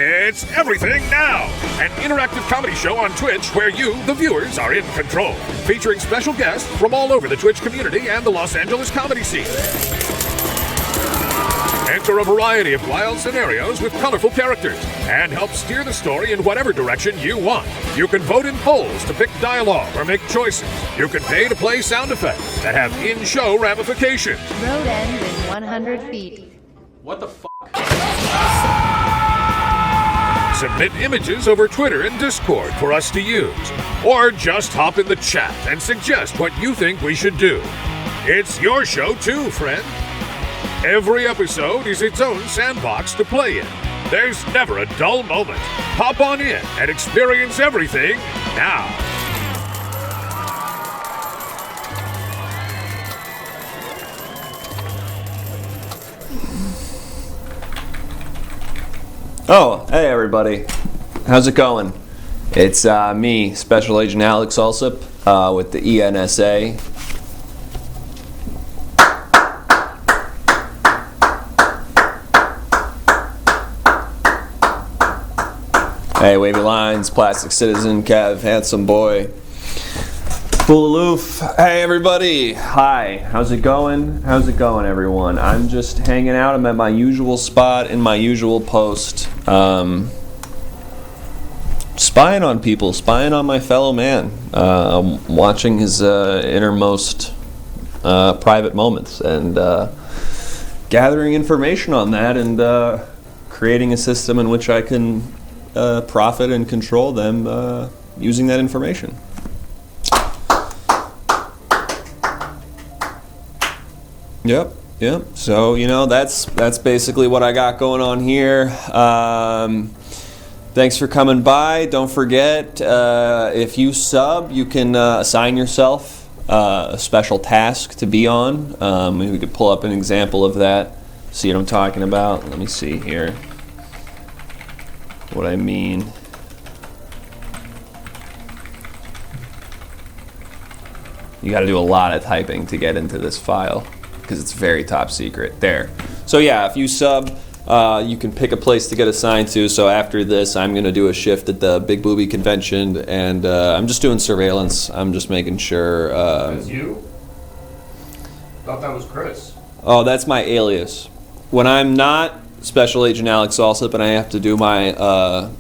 It's Everything Now, an interactive comedy show on Twitch where you, the viewers, are in control, featuring special guests from all over the Twitch community and the Los Angeles comedy scene. Enter a variety of wild scenarios with colorful characters and help steer the story in whatever direction you want. You can vote in polls to pick dialogue or make choices. You can pay to play sound effects that have in-show ramifications. Road ends in 100 feet. What the fuck? Submit images over Twitter and Discord for us to use. Or just hop in the chat and suggest what you think we should do. It's your show too, friend. Every episode is its own sandbox to play in. There's never a dull moment. Hop on in and experience everything now. Oh, hey everybody. How's it going? It's me, Special Agent Alex Alsop, with the ENSA. Hey, wavy lines, plastic citizen, Kev, handsome boy, full aloof. Hey everybody, hi, how's it going? How's it going, everyone? I'm just hanging out. I'm at my usual spot in my usual post, spying on people, spying on my fellow man, watching his innermost private moments, and gathering information on that, and creating a system in which I can profit and control them using that information. Yep. So, that's basically what I got going on here. Thanks for coming by. Don't forget, if you sub, you can assign yourself a special task to be on. Maybe we could pull up an example of that. See what I'm talking about? Let me see here. What I mean. You got to do a lot of typing to get into this file because it's very top secret. There. So yeah, if you sub, you can pick a place to get assigned to. So after this, I'm going to do a shift at the Big Booby Convention, and I'm just doing surveillance. I'm just making sure. That's you? Thought that was Chris. Oh, that's my alias. When I'm not Special Agent Alex Alsop and I have to do my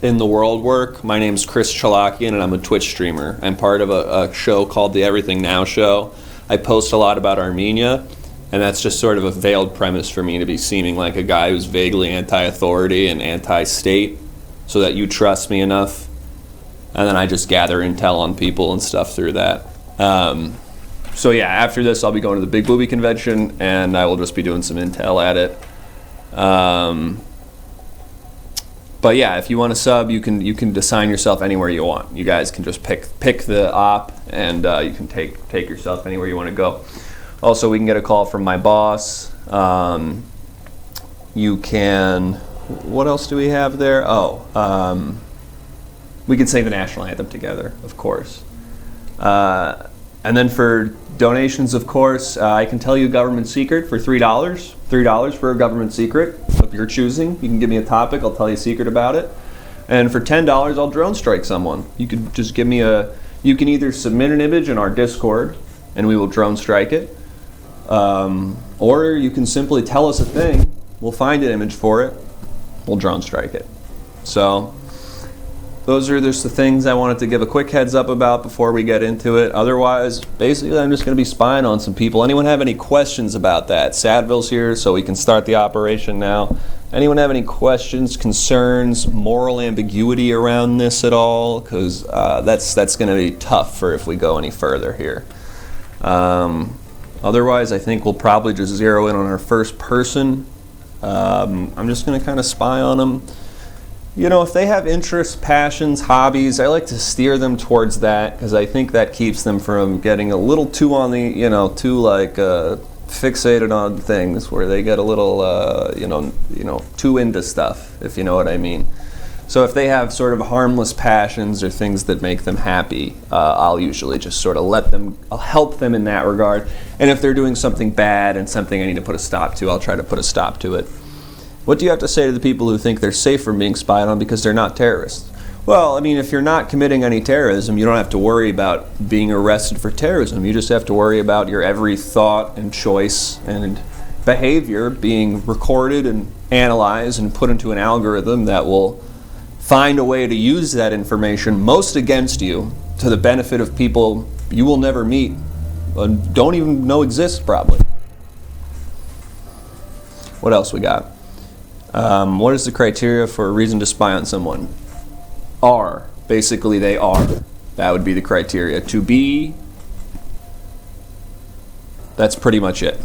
in the world work, my name's Chris Chalakian and I'm a Twitch streamer. I'm part of a show called the EverythingNowShow. I post a lot about Armenia, and that's just sort of a veiled premise for me to be seeming like a guy who's vaguely anti-authority and anti-state so that you trust me enough, and then I just gather intel on people and stuff through that. So yeah, after this I'll be going to the Big Booby Convention and I will just be doing some intel at it. But yeah, if you want to sub, you can assign yourself anywhere you want. You guys can just pick the op, and you can take yourself anywhere you want to go. Also, we can get a call from my boss. You can. What else do we have there? We can sing the national anthem together, of course. And then for donations, of course, I can tell you a government secret for $3. $3 for a government secret of your choosing. You can give me a topic, I'll tell you a secret about it. And for $10, I'll drone strike someone. You can just give me you can either submit an image in our Discord, and we will drone strike it. Or you can simply tell us a thing, we'll find an image for it, we'll drone strike it. So those are just the things I wanted to give a quick heads up about before we get into it. Otherwise, basically, I'm just going to be spying on some people. Anyone have any questions about that? Sadville's here, so we can start the operation now. Anyone have any questions, concerns, moral ambiguity around this at all? Because that's going to be tough for if we go any further here. Otherwise, I think we'll probably just zero in on our first person. I'm just going to kind of spy on them. If they have interests, passions, hobbies, I like to steer them towards that because I think that keeps them from getting a little too on the, too fixated on things where they get a little, too into stuff, if you know what I mean. So if they have sort of harmless passions or things that make them happy, I'll usually just sort of I'll help them in that regard. And if they're doing something bad and something I need to put a stop to, I'll try to put a stop to it. What do you have to say to the people who think they're safe from being spied on because they're not terrorists? Well, I mean, if you're not committing any terrorism, you don't have to worry about being arrested for terrorism. You just have to worry about your every thought and choice and behavior being recorded and analyzed and put into an algorithm that will find a way to use that information most against you to the benefit of people you will never meet and don't even know exist, probably. What else we got? What is the criteria for a reason to spy on someone? Are. Basically, they are. That would be the criteria. To be, that's pretty much it.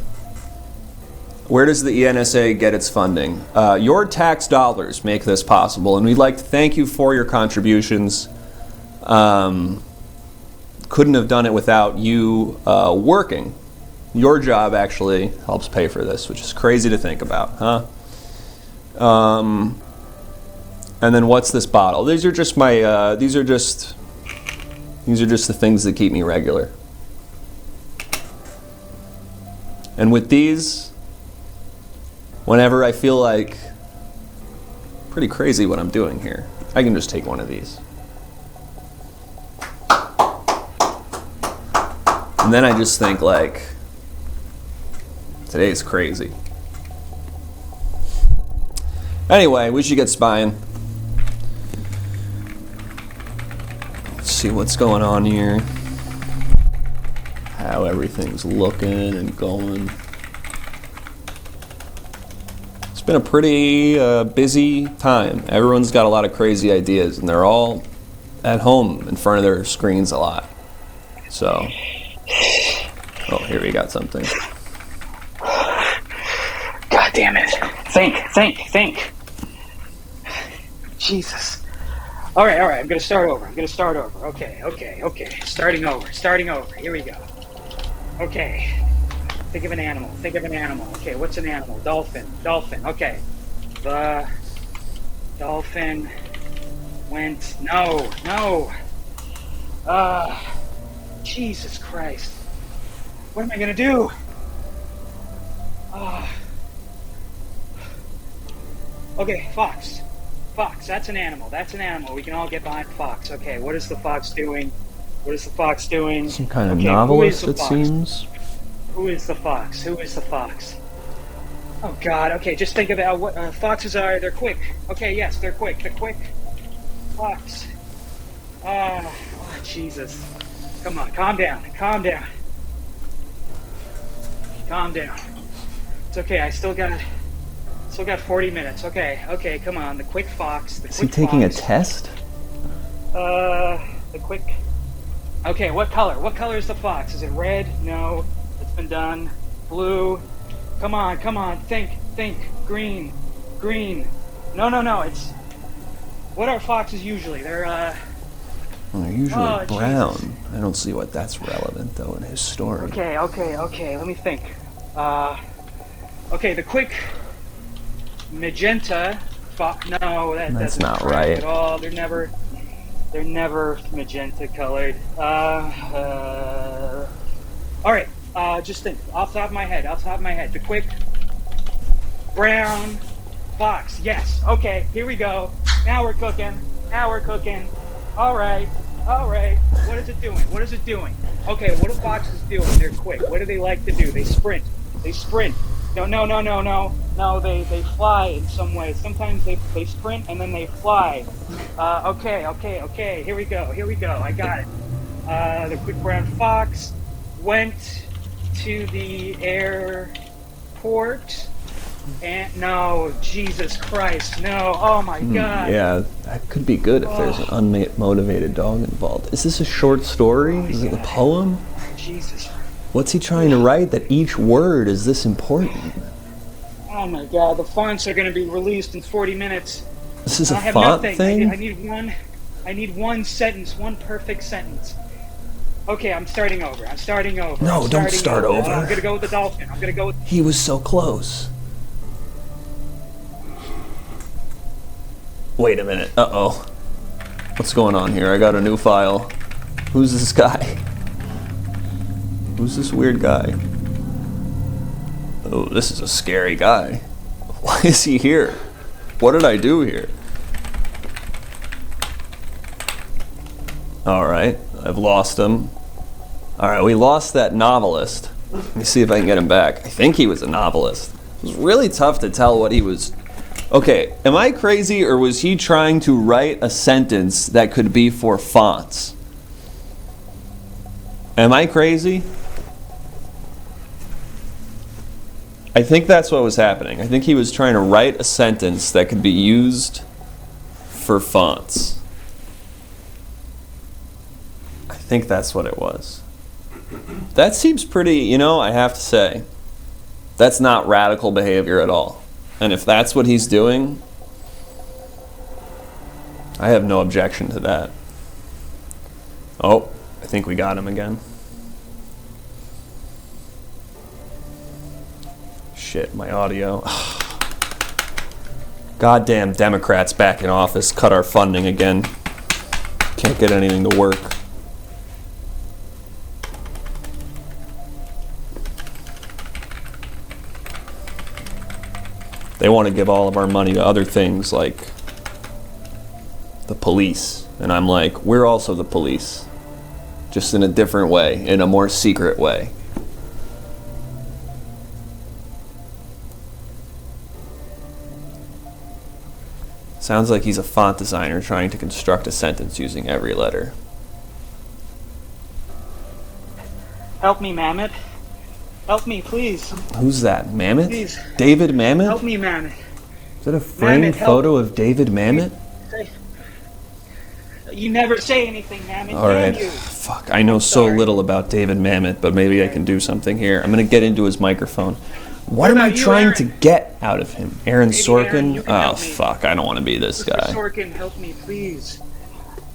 Where does the ENSA get its funding? Your tax dollars make this possible, and we'd like to thank you for your contributions. Couldn't have done it without you working. Your job actually helps pay for this, which is crazy to think about, huh? And then what's this bottle? These are just my. These are just the things that keep me regular. And with these, whenever I feel like pretty crazy what I'm doing here, I can just take one of these. And then I just think like, today's crazy. Anyway, we should get spying. Let's see what's going on here. How everything's looking and going. It's been a pretty busy time. Everyone's got a lot of crazy ideas, and they're all at home in front of their screens a lot. So, oh, here we got something. God damn it. Think. Jesus. All right. I'm going to start over. Okay. Starting over. Here we go. Okay. Think of an animal. Okay, what's an animal? Dolphin. Okay. The dolphin went... No. Jesus Christ. What am I going to do? Okay, fox. That's an animal. We can all get behind fox. Okay, what is the fox doing? Some kind of novelist, it seems. Who is the fox? Oh God, okay, just think about what foxes are. They're quick. Okay, yes, they're quick. Fox. Oh, Jesus. Come on, calm down. It's okay, I still got 40 minutes. Okay, come on, the quick fox. Is he taking a test? The quick... Okay, what color is the fox? Is it red? No, it's been done. Blue. Come on, think. Green. No, it's... What are foxes usually? They're usually brown. Jesus. I don't see what that's relevant, though, in his story. Okay, let me think. Okay, the quick... Magenta fox. No, that's not right at all. They're never magenta colored. All right. Just think off the top of my head. The quick brown fox. Yes. Okay. Here we go. Now we're cooking. All right. What is it doing? Okay. What do foxes do when they're quick? What do they like to do? They sprint. No, they fly in some way. Sometimes they sprint and then they fly. Okay. Here we go. I got it. The quick brown fox went to the airport and... No, Jesus Christ, no. Oh my God. Yeah, that could be good if there's an unmotivated dog involved. Is this a short story? Is it a poem? Jesus. What's he trying to write that each word is this important? Oh my God, the fonts are going to be released in 40 minutes. This is a I have font nothing. thing? I need one sentence, one perfect sentence. Okay, I'm starting over. No, don't start over. I'm going to go with the dolphin. He was so close. Wait a minute. Uh-oh. What's going on here? I got a new file. Who's this guy? Who's this weird guy? Oh, this is a scary guy. What? Why is he here? What did I do here? Alright, I've lost him. Alright, we lost that novelist. Let me see if I can get him back. I think he was a novelist. It was really tough to tell what he was... Okay, am I crazy, or was he trying to write a sentence that could be for fonts? Am I crazy? I think that's what was happening. I think he was trying to write a sentence that could be used for fonts. I think that's what it was. That seems pretty, I have to say, that's not radical behavior at all. And if that's what he's doing, I have no objection to that. Oh, I think we got him again. Shit, my audio. Goddamn Democrats back in office cut our funding again. Can't get anything to work. They want to give all of our money to other things like the police. And I'm like, we're also the police. Just in a different way, in a more secret way. Sounds like he's a font designer trying to construct a sentence using every letter. Help me, Mammoth. Help me, please. Who's that? Mammoth? Please. David Mamet? Help me, Mammoth. Is that a framed Mammoth, help. photo of David Mamet? You never say anything, Mammoth. All right. You. Fuck, I know so little about David Mamet, but maybe I can do something here. I'm going to get into his microphone. What am I trying to get out of him? Aaron Sorkin? Oh, fuck, I don't want to be this guy. Sorkin, help me, please.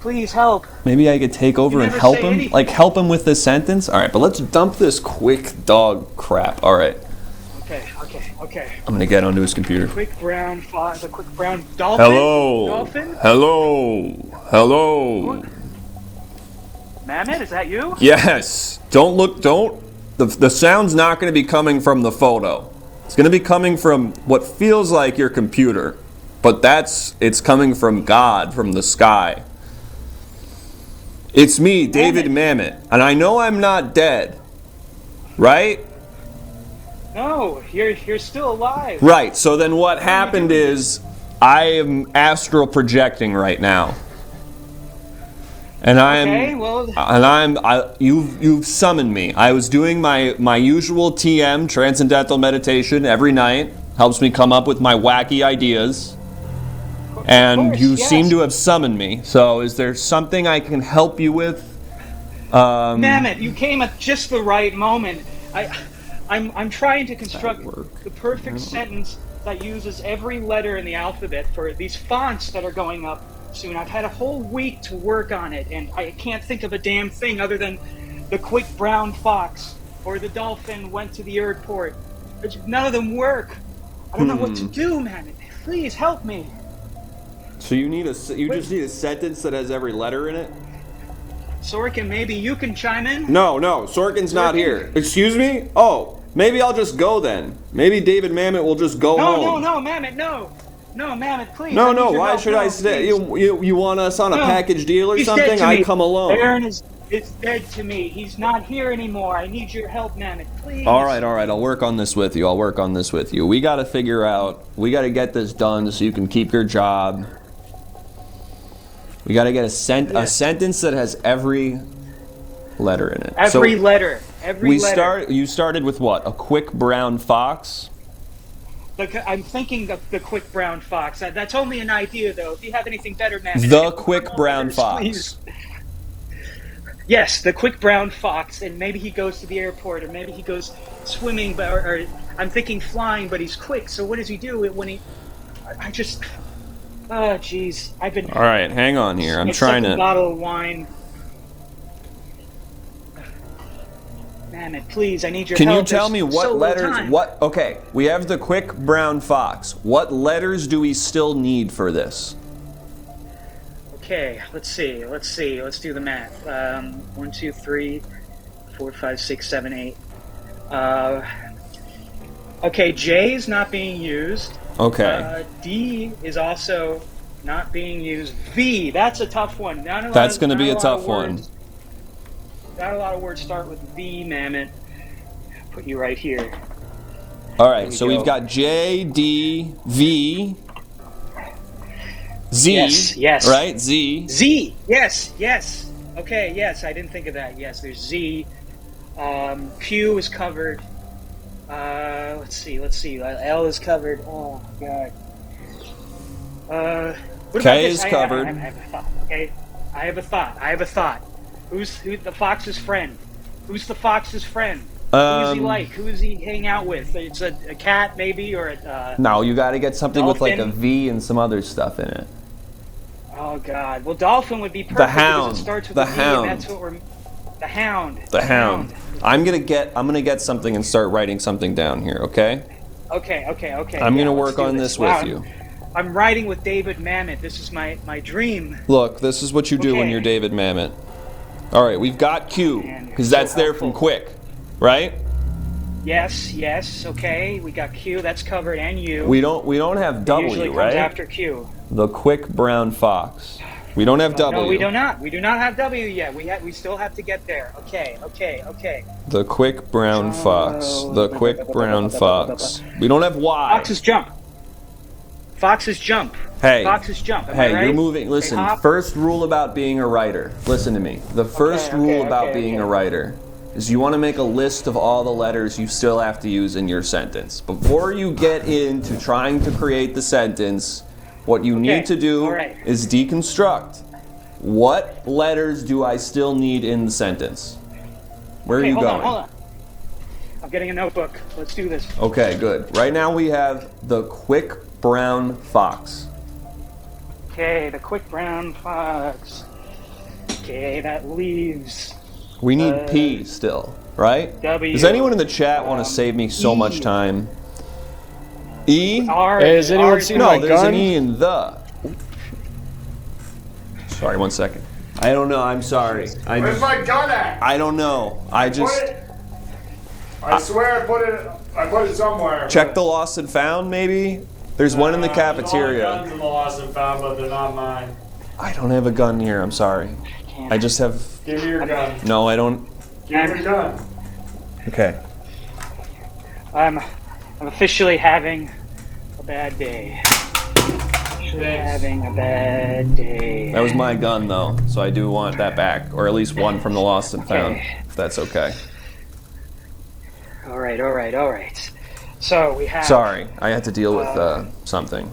Please help. Maybe I could take over and help him? anything. Like, help him with this sentence? All right, but let's dump this quick dog crap. All right. Okay. I'm going to get onto his computer. Quick brown fox, a quick brown dolphin. Hello. Dolphin? Hello. Mammoth, is that you? Yes. Don't. The sound's not going to be coming from the photo. It's going to be coming from what feels like your computer. But it's coming from God, from the sky. It's me, David Mamet. And I know I'm not dead. Right? No, you're still alive. Right. So then what happened is I am astral projecting right now. And you've summoned me. I was doing my usual TM, transcendental meditation, every night. Helps me come up with my wacky ideas. And you seem to have summoned me. So is there something I can help you with? Mammoth, you came at just the right moment. I'm trying to construct the perfect sentence that uses every letter in the alphabet for these fonts that are going up soon. I've had a whole week to work on it, and I can't think of a damn thing other than the quick brown fox or the dolphin went to the airport. None of them work. I don't know what to do, man. Please help me. So you just need a sentence that has every letter in it? Sorkin, maybe you can chime in? No, Sorkin's not here. Excuse me? Oh, maybe I'll just go then. Maybe David Mamet will just go home. No, Mammoth, no. No, Mammoth, please. No, why should I stay? You want us on a package deal or something? I come alone. Aaron is dead to me. He's not here anymore. I need your help, Mammoth, please. All right. I'll work on this with you. We got to get this done so you can keep your job. We got to get a sentence that has every letter in it. Every letter. You started with what? A quick brown fox? I'm thinking of the quick brown fox. That's only an idea, though. If you have anything better, Mammoth. The quick brown fox. Please. Yes, the quick brown fox, and maybe he goes to the airport, or maybe he goes swimming, or I'm thinking flying, but he's quick. So what does he do when he? Oh, jeez. I've been. All right, hang on here. I'm trying to. A bottle of wine. Mammoth, please, I need your help. Can you tell me what letters? Okay, we have the quick brown fox. What letters do we still need for this? Okay, let's see. Let's do the math. 1, 2, 3, 4, 5, 6, 7, 8. Okay, J is not being used. Okay. D is also not being used. V, that's a tough one. That's going to be a tough one. Not a lot of words start with V, Mammoth. Put you right here. All right, so we've got J, D, V, Z. Yes. Right? Z. Z. Yes. Okay, yes, I didn't think of that. Yes, there's Z. Q is covered. Let's see. L is covered. Oh, God. What K about is this? covered. I have a thought. Okay, I have a thought. Who's the fox's friend? Who's the fox's friend? Who is he like? Who does he hang out with? It's a cat, maybe, or a... No, you got to get something dolphin? with like a V and some other stuff in it. Oh, God. Well, dolphin would be perfect. The hound. Because it starts with The a V, hound. and that's what we're... The hound. The hound. I'm gonna get something and start writing something down here, okay? Okay. I'm gonna let's work do on this with you. I'm riding with David Mamet. This is my dream. Look, this is what you do when Okay. you're David Mamet. All right, we've got Q Man, because so that's there from helpful. quick, right? Yes. Okay, we got Q. That's covered, and U. We don't have W, Usually comes right? after Q. The quick brown fox. We don't have W. No, we do not. We do not have W yet. We still have to get there. Okay. The quick brown fox. The quick brown fox. We don't have Y. Foxes jump. Hey. Foxes jump. Am I Hey, right? you're moving. Listen, They hop. first rule about being a writer. Listen to me. The first rule about being a writer is you want to make a list of all the letters you still have to use in your sentence. Before you get into trying to create the sentence, what you need to do all right. is deconstruct. What letters do I still need in the sentence? Where are you going? Hold on. I'm getting a notebook. Let's do this. Okay, good. Right now we have the quick brown fox. Okay, the quick brown fox. Okay, that leaves We need P still, right? W. Does anyone in the chat want to save me so E. much time? E? R. Hey, has anyone R- seen No, my there's gun? an E in the. Sorry, 1 second. I don't know. I'm sorry. Where's my gun at? I don't know. I just Put it. I swear I put it somewhere. check the lost and found. Maybe there's one in the There's all the cafeteria. guns in the lost and found, but they're not mine. I don't have a gun here. I'm sorry. I just have. Give me your gun. No, I don't. Give me your gun. Okay. I'm officially having a bad day. Having a bad day. That was my gun, though, so I do want that back, or at least one from the lost and found, if that's okay. All right. So we have. Sorry, I had to deal with something.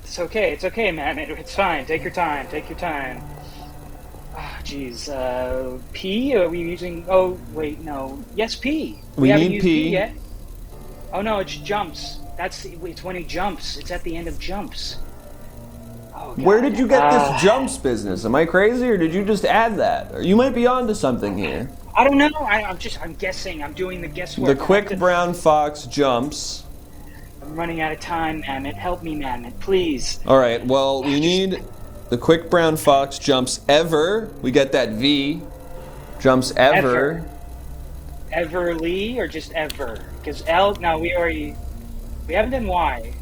It's okay, man. It's fine. Take your time. Ah, jeez. P? Are we using? Oh, wait, no. Yes, P. We haven't need used P. yet. Oh no, it's jumps. It's when he jumps. It's at the end of jumps. Oh, God. Where did you get this jumps business? Am I crazy, or did you just add that? Or you might be onto something here. I don't know. I'm guessing. I'm doing the guesswork. The quick brown fox jumps. I'm running out of time, Mamet. Help me, Mamet, please. All right. Well, we need the quick brown fox jumps ever. We get that V. Jumps ever. Everly or just ever? Because L. No, we haven't done Y.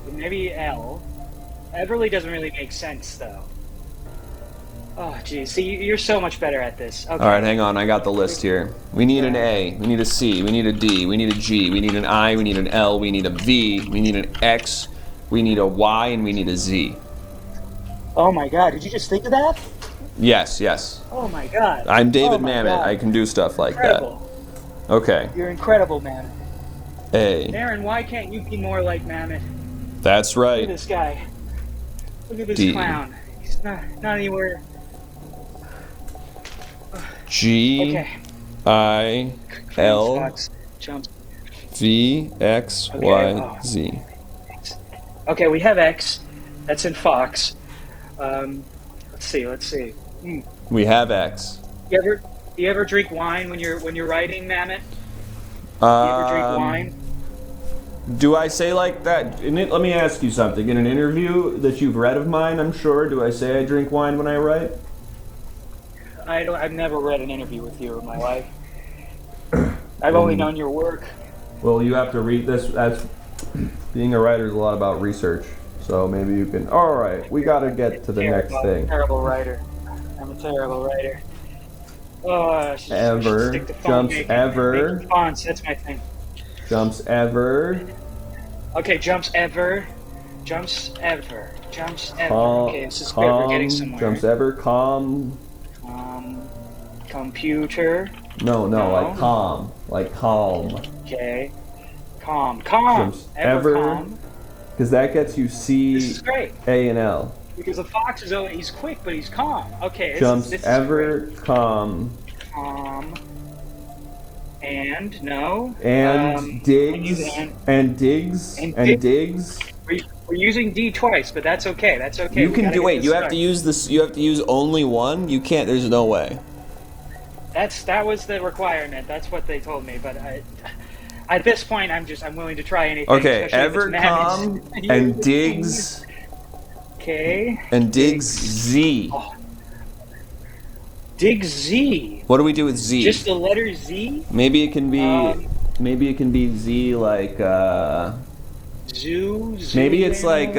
But maybe L. Everly doesn't really make sense though. Oh, geez. See, you're so much better at this. Okay. All right, hang on. I got the list here. We need an A. We need a C. We need a D. We need a G. We need an I. We need an L. We need a V. We need an X. We need a Y, and we need a Z. Oh my God! Did you just think of that? Yes. Oh my God! I'm David Oh my Mamet. God. I can do stuff like Incredible. that. Okay. You're incredible, man. A. Aaron, why can't you be more like Mamet? That's Look at right. this guy. Look at this D. clown. He's not anywhere. G. Okay. I. L. Fox jumps. V. X. Okay, Y. oh. Z. Okay, we have X. That's in Fox. Let's see. We have X. Do you ever drink wine when you're writing, Mamet? Do you ever drink wine? Do I say like that? Let me ask you something. In an interview that you've read of mine, I'm sure, do I say I drink wine when I write? I've never read an interview with you in my life. I've only known your work. Well, you have to read this. That's Being a writer is a lot about research. So maybe you can. All right, we got to get to the next thing. Terrible writer. I'm a terrible writer. Oh, I should stick to Jumps ever. Making fonts, that's my thing. Jumps ever. Okay, jumps ever. Jumps ever. Jumps ever. Okay, this is good. We're getting somewhere. Jumps ever. Calm. Computer. No, like calm. Like calm. Okay. Calm. Jumps ever. Calm. Because that gets you C, This is great. A, and L. Because the fox is he's quick, but he's calm. Okay. Jumps this ever. is Calm. Calm. And no. And digs. And digs. And digs. We're using D twice, but that's okay. That's okay. You can do. Wait, you have to use this. You have to use only one. You can't. There's no way. That was the requirement. That's what they told me. But at this point, I'm willing to try anything. Okay, ever calm and digs. Okay. And digs Z. Oh. Dig Z. What do we do with Z? Just the letter Z. Maybe it can be. Maybe it can be Z like. Zoo. Maybe it's like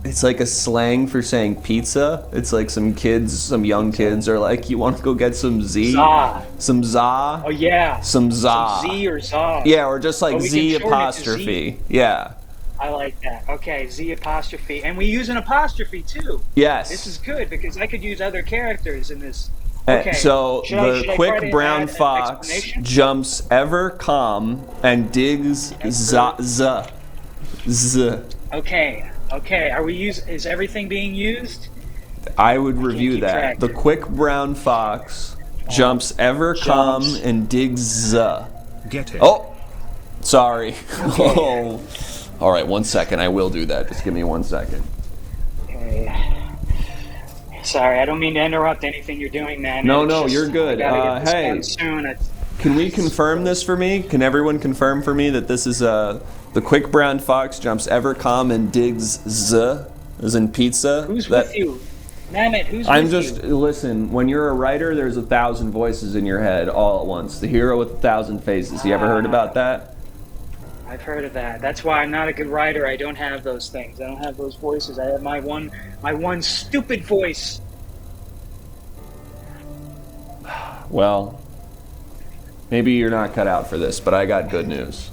it's like a slang for saying pizza. It's like some young kids are like, you want to go get some Z? Za. Some za? Oh yeah. Some za. Some Z or za. Yeah, or just like Z apostrophe. Yeah. I like that. Okay, Z apostrophe. And we use an apostrophe too. Yes. This is good because I could use other characters in this. Okay. So the quick brown fox jumps ever calm and digs z. Okay. Are we is everything being used? I would review that. The quick brown fox jumps ever calm and digs z. Get it. Oh, sorry. Okay. Oh. All right, 1 second. I will do that. Just give me 1 second. Okay. Sorry, I don't mean to interrupt anything you're doing, man. No, you're good. Hey, soon. Can we confirm this for me? Can everyone confirm for me that this is the quick brown fox jumps ever calm and digs z, as in pizza? Who's with you? Mammoth, who's with you? Listen, when you're a writer, there's 1,000 voices in your head all at once. The hero with 1,000 faces. You ever heard about that? I've heard of that. That's why I'm not a good writer. I don't have those things. I don't have those voices. I have my one stupid voice. Well, maybe you're not cut out for this, but I got good news.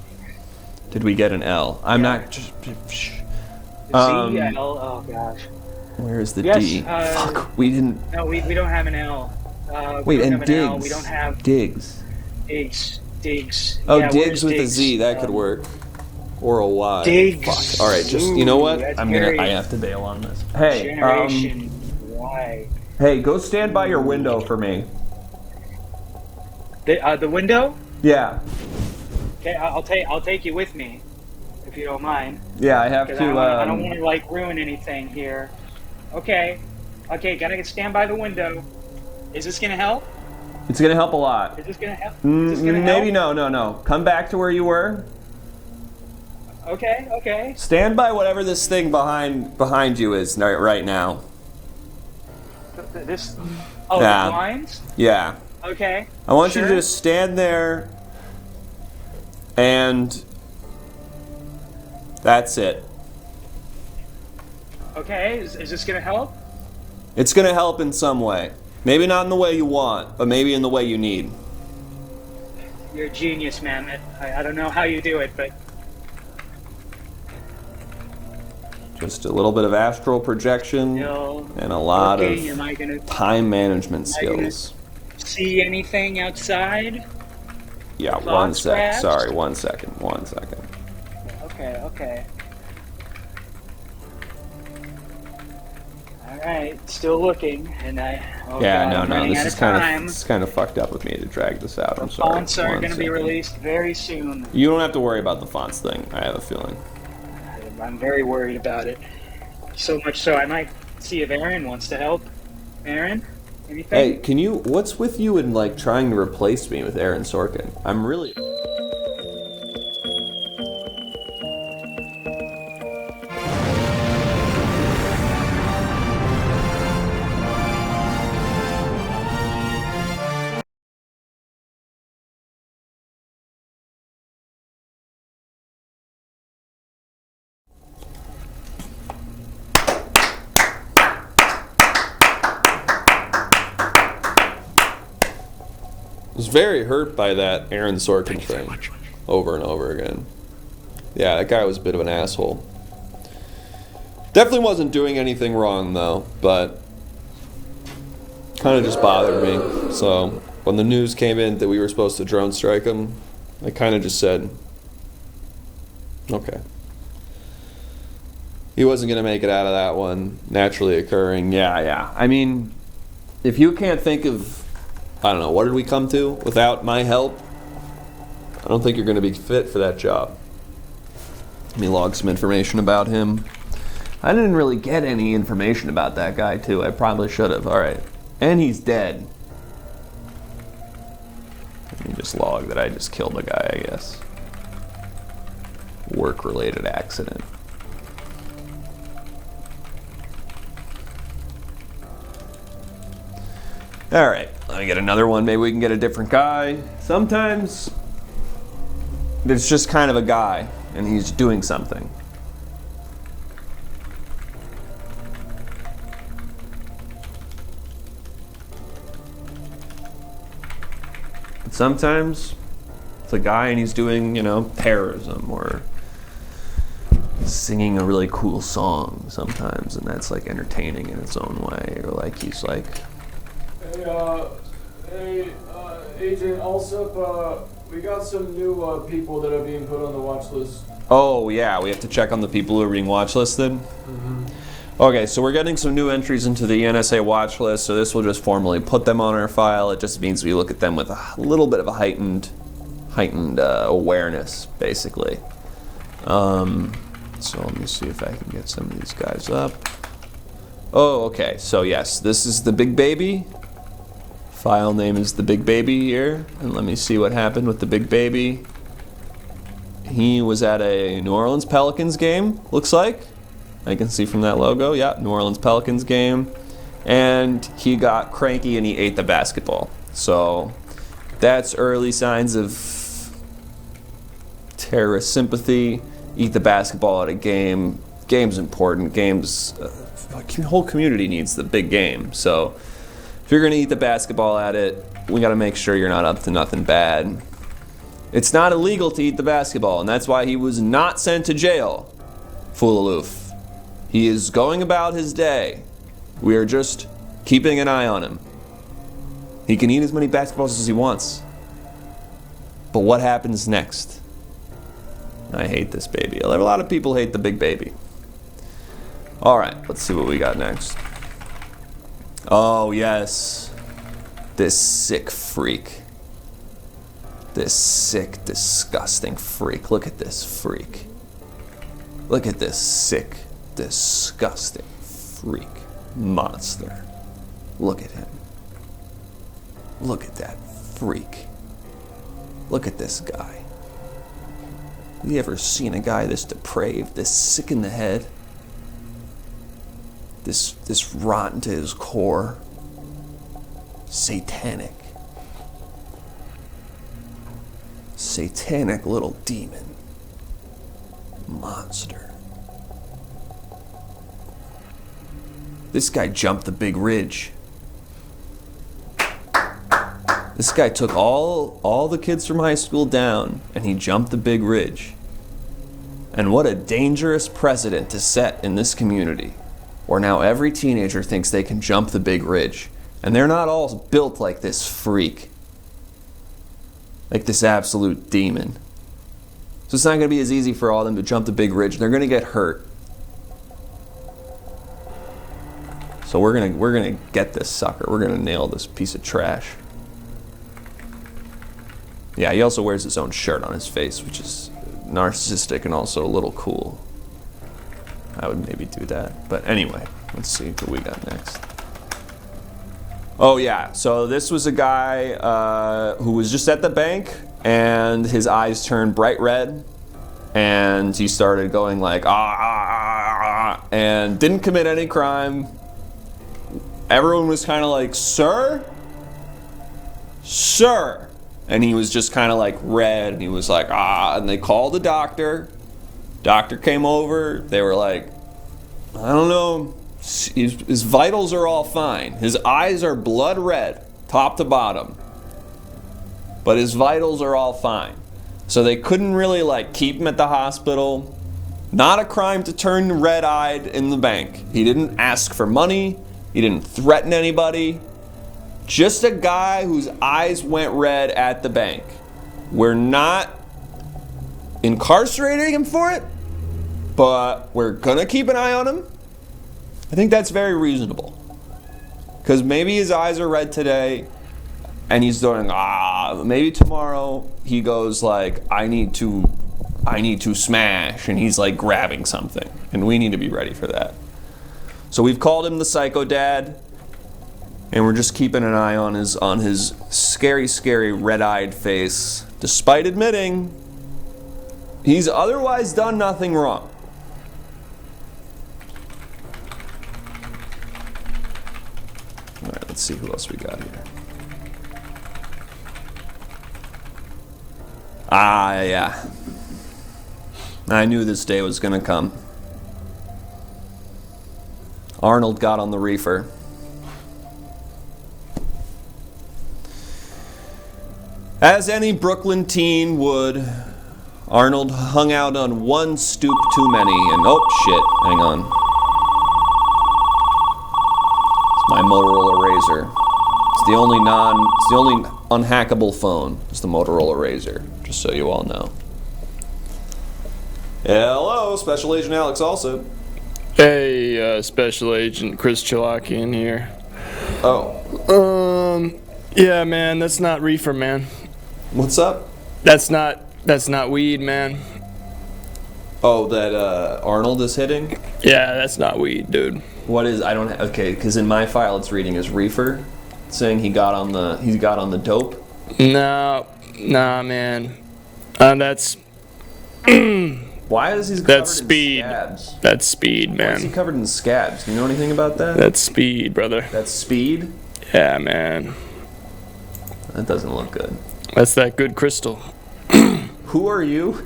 Did we get an L? I'm not. Z-L, oh gosh. Where's the D? Fuck, we didn't. No, we don't have an L. Wait, and digs. L. We don't have digs. Digs. Oh, yeah, digs with digs? a Z. That could work. Or a Y. Digs. Fuck. All right, just you know what? That's I have to bail on this. Hey, Generation Y. Hey, go stand by your window for me. The window? Yeah. Okay, I'll take you with me, if you don't mind. Yeah, I have to. I don't want to like ruin anything here. Okay, gotta stand by the window. Is this gonna help? It's gonna help a lot. Is this gonna help? Maybe no. Come back to where you were. Okay. Stand by whatever this thing behind you is right now. This. Yeah. The blinds. Yeah. Okay. I want you to just stand there, and that's it. Okay. Is this gonna help? It's gonna help in some way. Maybe not in the way you want, but maybe in the way you need. You're a genius, man. I don't know how you do it, but Just a little bit of astral projection and a lot of time management skills. See anything outside? Yeah, 1 sec. Sorry, 1 second. Okay. All right, still looking, and This is kind of fucked up with me to drag this out. I'm sorry. Fonts are going to be released very soon. You don't have to worry about the fonts thing. I have a feeling. I'm very worried about it. So much so, I might see if Aaron wants to help. Aaron, anything? Hey, what's with you in like trying to replace me with Aaron Sorkin? I'm really. was very hurt by that Aaron Sorkin thing over and over again. Yeah, that guy was a bit of an asshole. Definitely wasn't doing anything wrong, though, but kind of just bothered me. So when the news came in that we were supposed to drone strike him, I kind of just said, okay. He wasn't going to make it out of that one, naturally occurring. Yeah. I mean, if you can't think of, I don't know, what did we come to without my help? I don't think you're going to be fit for that job. Let me log some information about him. I didn't really get any information about that guy, too. I probably should have. All right. And he's dead. Let me just log that I just killed a guy, I guess. Work-related accident. All right. Let me get another one. Maybe we can get a different guy. Sometimes it's just kind of a guy, and he's doing something. Sometimes it's a guy and he's doing, terrorism or singing a really cool song sometimes, and that's like entertaining in its own way. Or like he's like, Hey, Agent Alsop, we got some new people that are being put on the watch list. oh yeah, we have to check on the people who are being watch listed. Mm-hmm. Okay, so we're getting some new entries into the ENSA watch list, so this will just formally put them on our file. It just means we look at them with a little bit of a heightened awareness, basically. So let me see if I can get some of these guys up. Oh, okay, so yes, this is the big baby. File name is the big baby here, and let me see what happened with the big baby. He was at a New Orleans Pelicans game, looks like. I can see from that logo, yeah, New Orleans Pelicans game. And he got cranky and he ate the basketball. So that's early signs of terrorist sympathy. Eat the basketball at a game. Game's important. The whole community needs the big game. So if you're going to eat the basketball at it, we got to make sure you're not up to nothing bad. It's not illegal to eat the basketball, and that's why he was not sent to jail. Fulaloof. He is going about his day. We are just keeping an eye on him. He can eat as many basketballs as he wants. But what happens next? I hate this baby. A lot of people hate the big baby. All right, let's see what we got next. Oh, yes. This sick freak. This sick, disgusting freak. Look at this freak. Look at this sick, disgusting freak monster. Look at him. Look at that freak. Look at this guy. Have you ever seen a guy this depraved, this sick in the head? This rotten to his core? Satanic. Satanic little demon. Monster. This guy jumped the big ridge. This guy took all the kids from high school down, and he jumped the big ridge. And what a dangerous precedent to set in this community, where now every teenager thinks they can jump the big ridge. And they're not all built like this freak. Like this absolute demon. So it's not going to be as easy for all of them to jump the big ridge. They're going to get hurt. So we're gonna get this sucker. We're gonna nail this piece of trash. Yeah, he also wears his own shirt on his face, which is narcissistic and also a little cool. I would maybe do that. But anyway, let's see what we got next. Oh yeah, so this was a guy who was just at the bank, and his eyes turned bright red, and he started going like and didn't commit any crime. Everyone was kind of like, sir? And he was just kind of like red, and he was like, and they called the doctor. Doctor came over. They were like, I don't know, his vitals are all fine. His eyes are blood red, top to bottom. but his vitals are all fine. So they couldn't really like keep him at the hospital. Not a crime to turn red-eyed in the bank. He didn't ask for money. He didn't threaten anybody. Just a guy whose eyes went red at the bank. We're not incarcerating him for it, but we're gonna keep an eye on him. I think that's very reasonable. Because maybe his eyes are red today, and he's doing, maybe tomorrow he goes like, I need to smash, and he's like grabbing something. And we need to be ready for that. So we've called him the Psycho Dad, and we're just keeping an eye on his scary, scary red-eyed face, despite admitting he's otherwise done nothing wrong. All right, let's see who else we got here. Yeah. I knew this day was gonna come. Arnold got on the reefer. As any Brooklyn teen would, Arnold hung out on one stoop too many, and oh shit, hang on. It's my Motorola Razr. It's the only unhackable phone. It's the Motorola Razr, just so you all know. Hello, Special Agent Alex also. Hey, Special Agent Chris Chilakian here. Oh. Yeah, man, that's not reefer, man. What's up? That's not weed, man. Oh, that Arnold is hitting? Yeah, that's not weed, dude. What is? I don't. Okay, because in my file it's reading as reefer, saying he got on the dope. No, nah, man. That's. Why is he covered That's in speed. scabs? That's speed, Why is he man. covered in scabs? Do you know anything about that? That's speed, brother. That's speed? Yeah, man. That doesn't look good. That's that good crystal. Who are you?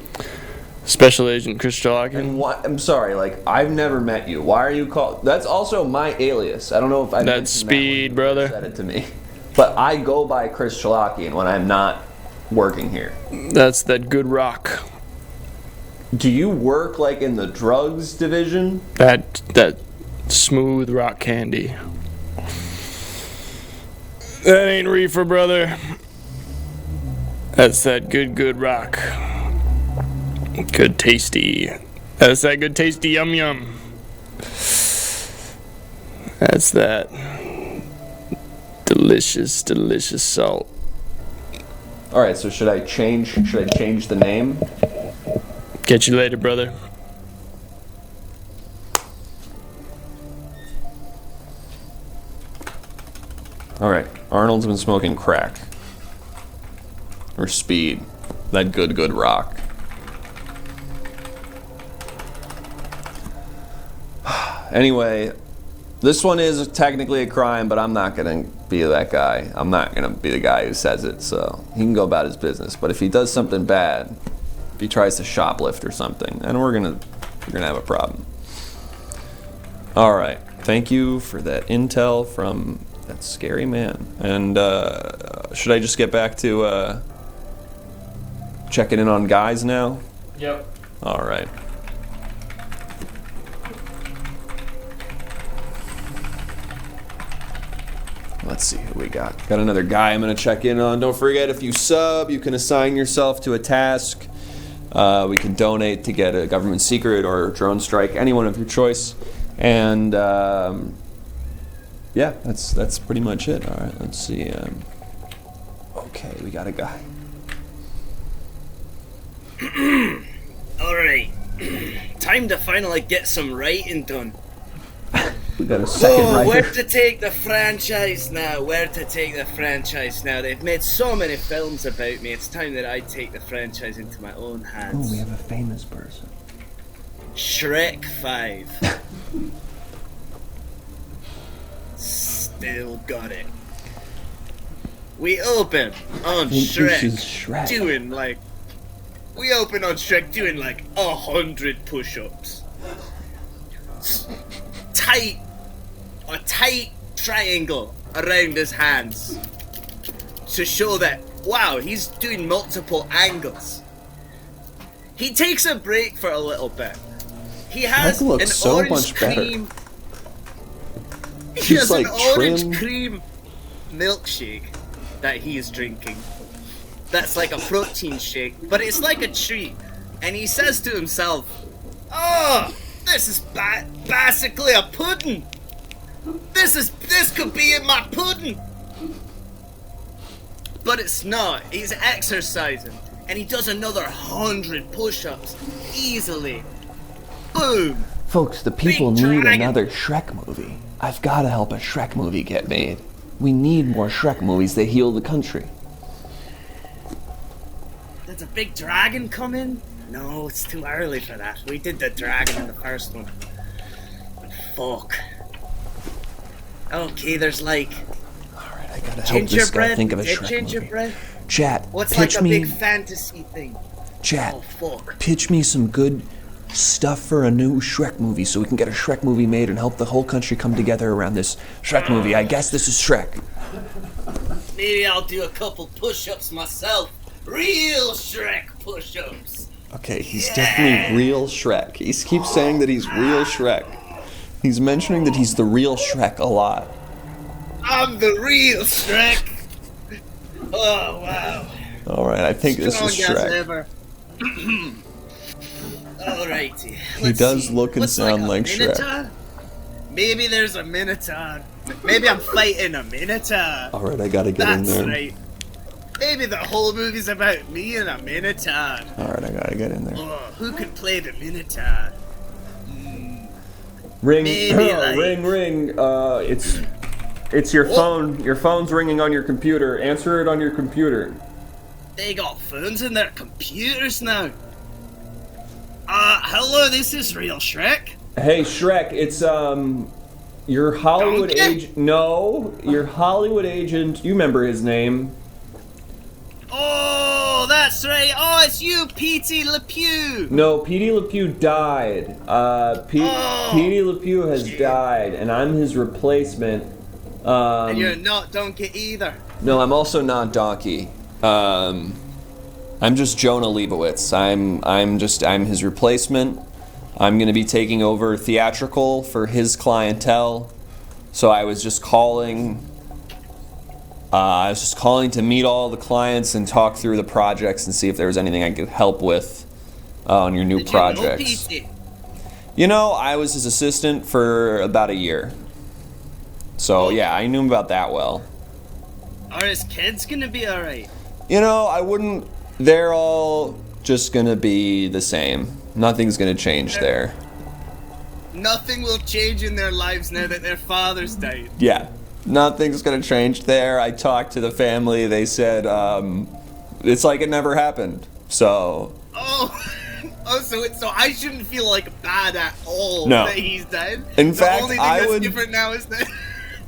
Special Agent Chris Chilakian. And what? I'm sorry, like I've never met you. Why are you called? That's also my alias. I don't know if I. That's speed, that brother. Said it to me, but I go by Chris Chilakian when I'm not working here. That's that good rock. Do you work like in the drugs division? That smooth rock candy. That ain't reefer, brother. That's that good rock. Good tasty. That's that good tasty yum yum. That's that delicious salt. All right, so should I change the name? Catch you later, brother. All right, Arnold's been smoking crack. Or speed. That good rock. Anyway, this one is technically a crime, but I'm not going to be that guy. I'm not going to be the guy who says it, so he can go about his business. But if he does something bad, if he tries to shoplift or something, then we're gonna have a problem. All right, thank you for that intel from that scary man. And should I just get back to checking in on guys now? Yep. All right. Let's see who we got. Got another guy I'm gonna check in on. Don't forget, if you sub, you can assign yourself to a task. We can donate to get a government secret or a drone strike, anyone of your choice. And yeah, that's pretty much it. All right, let's see. Okay, we got a guy. Alright, time to finally get some writing done. We got a second writer. Where to take the franchise now? They've made so many films about me, it's time that I take the franchise into my own hands. Oh, we have a famous person. Shrek 5. Still got it. We open on Shrek doing like 100 push-ups. A tight triangle around his hands to show that wow, he's doing multiple angles. He takes a break for a little bit. He has Shrek looks an so orange much better. cream. He He's, has like, an orange trim. cream milkshake that he is drinking. That's like a protein shake, but it's like a treat. And he says to himself, "Oh, this is basically a pudding. This could be in my pudding." But it's not. He's exercising, and he does another 100 push-ups easily. Boom. Folks, the people Big need dragon. another Shrek movie. I've got to help a Shrek movie get made. We need more Shrek movies that heal the country. Did a big dragon come in? No, it's too early for that. We did the dragon in the first one. Fuck. Okay, there's like Alright, I gotta help this guy gingerbread. think of a Did Shrek gingerbread? movie. Chat, What's like pitch a me... big fantasy thing? Chat, Oh fuck. pitch me some good stuff for a new Shrek movie so we can get a Shrek movie made and help the whole country come together around this Shrek movie. I guess this is Shrek. Maybe I'll do a couple push-ups myself. Real Shrek push-ups. Okay, he's definitely real Shrek. He keeps saying that he's real Shrek. He's mentioning that he's the real Shrek a lot. I'm the real Shrek. Oh wow. Alright, I think this is Strong as Shrek. ever. Alrighty. He does look and What's sound a like Shrek. Minotaur? Maybe there's a Minotaur. Maybe I'm fighting a Minotaur. Alright, I gotta get in That's there. right. Maybe the whole movie's about me and a Minotaur. Alright, I gotta get in there. Oh, who could play the Minotaur? Ring, Maybe, like- ring. It's your phone. Your phone's ringing on your computer. Answer it on your computer. They got phones in their computers now. Hello, this is Real Shrek. Hey, Shrek, it's your Hollywood Donkey? agent. No, your Hollywood agent. You remember his name? Oh, that's right. Oh, it's you, P.T. Le Pew. No, Petey Le Pew died. Petey Le Pew has died, and I'm his replacement. And you're not Donkey either. No, I'm also not Donkey. I'm just Jonah Leibowitz. I'm his replacement. I'm gonna be taking over theatrical for his clientele. So I was just calling to meet all the clients and talk through the projects and see if there was anything I could help with on your new Did projects. You know P.T.? You know, I was his assistant for about a year. So yeah, I knew him about that well. Are his kids gonna be alright? You know, I wouldn't. They're all just gonna be the same. Nothing's gonna change there. Nothing will change in their lives now that their father's died. Yeah, nothing's gonna change there. I talked to the family. They said it's like it never happened. So So I shouldn't feel like bad at all No. that he's dead. In the fact, only thing I that's would- different now is that,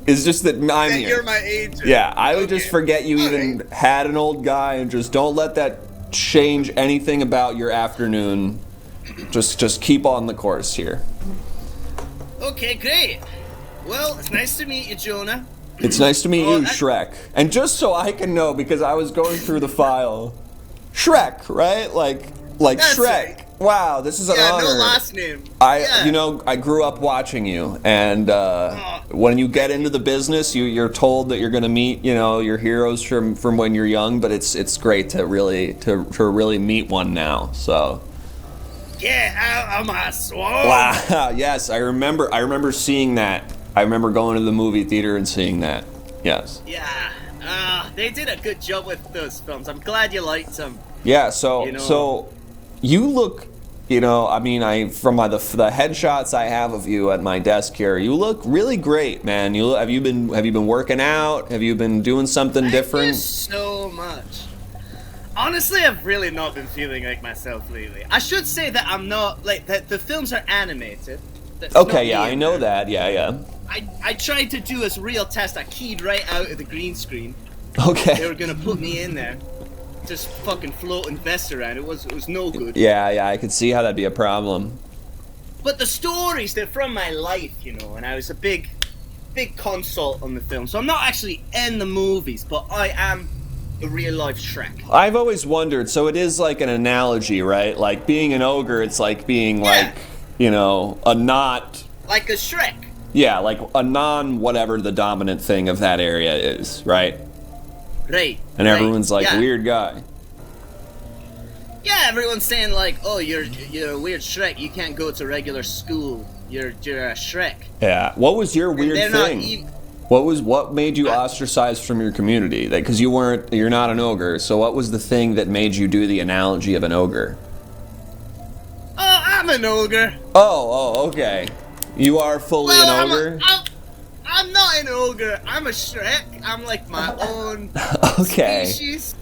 it's just that I'm that here. you're my agent. Yeah, I would Okay. just forget you even had an old guy and just don't let that change anything about your afternoon. Just keep on the course here. Okay, great. Well, it's nice to meet you, Jonah. It's nice to meet Oh, you, that- Shrek. And just so I can know, because I was going through the file, Shrek, right? Like That's Shrek. right. Wow, this is an Yeah, honor. no last name. I Yeah. I grew up watching you, and when you get into the business, you're told that you're going to meet your heroes from when you're young, but it's great to really meet one now. So Get out of my swamp. wow, yes, I remember seeing that. I remember going to the movie theater and seeing that. Yes. Yeah, they did a good job with those films. I'm glad you liked them. Yeah. So You know- so you look. From the headshots I have of you at my desk here, you look really great, man. Have you been working out? Have you been doing something Thank you different? so much. Honestly, I've really not been feeling like myself lately. I should say that I'm not like that. The films are animated. That's not Okay, me yeah, I in know there. that. Yeah. I tried to do a real test. I keyed right out of the green screen. They Okay. were gonna put me in there, just fucking floating vests around. It was no good. Yeah, I could see how that'd be a problem. But the stories, they're from my life, and I was a big consult on the film. So I'm not actually in the movies, but I am a real life Shrek. I've always wondered, so it is like an analogy, right? Like being an ogre, it's like being like, you know, a not... Like a Shrek. Yeah, like a non-whatever the dominant thing of that area is, right? Right. And everyone's like, yeah. weird guy. Yeah, everyone's saying like, oh, you're a weird Shrek. You can't go to regular school. You're a Shrek. Yeah. What was your weird thing? What made you ostracized from your community? Because you're not an ogre. So what was the thing that made you do the analogy of an ogre? Oh, I'm an ogre. Oh, okay. You are fully an ogre? I'm not an ogre. I'm a Shrek. I'm like my own species.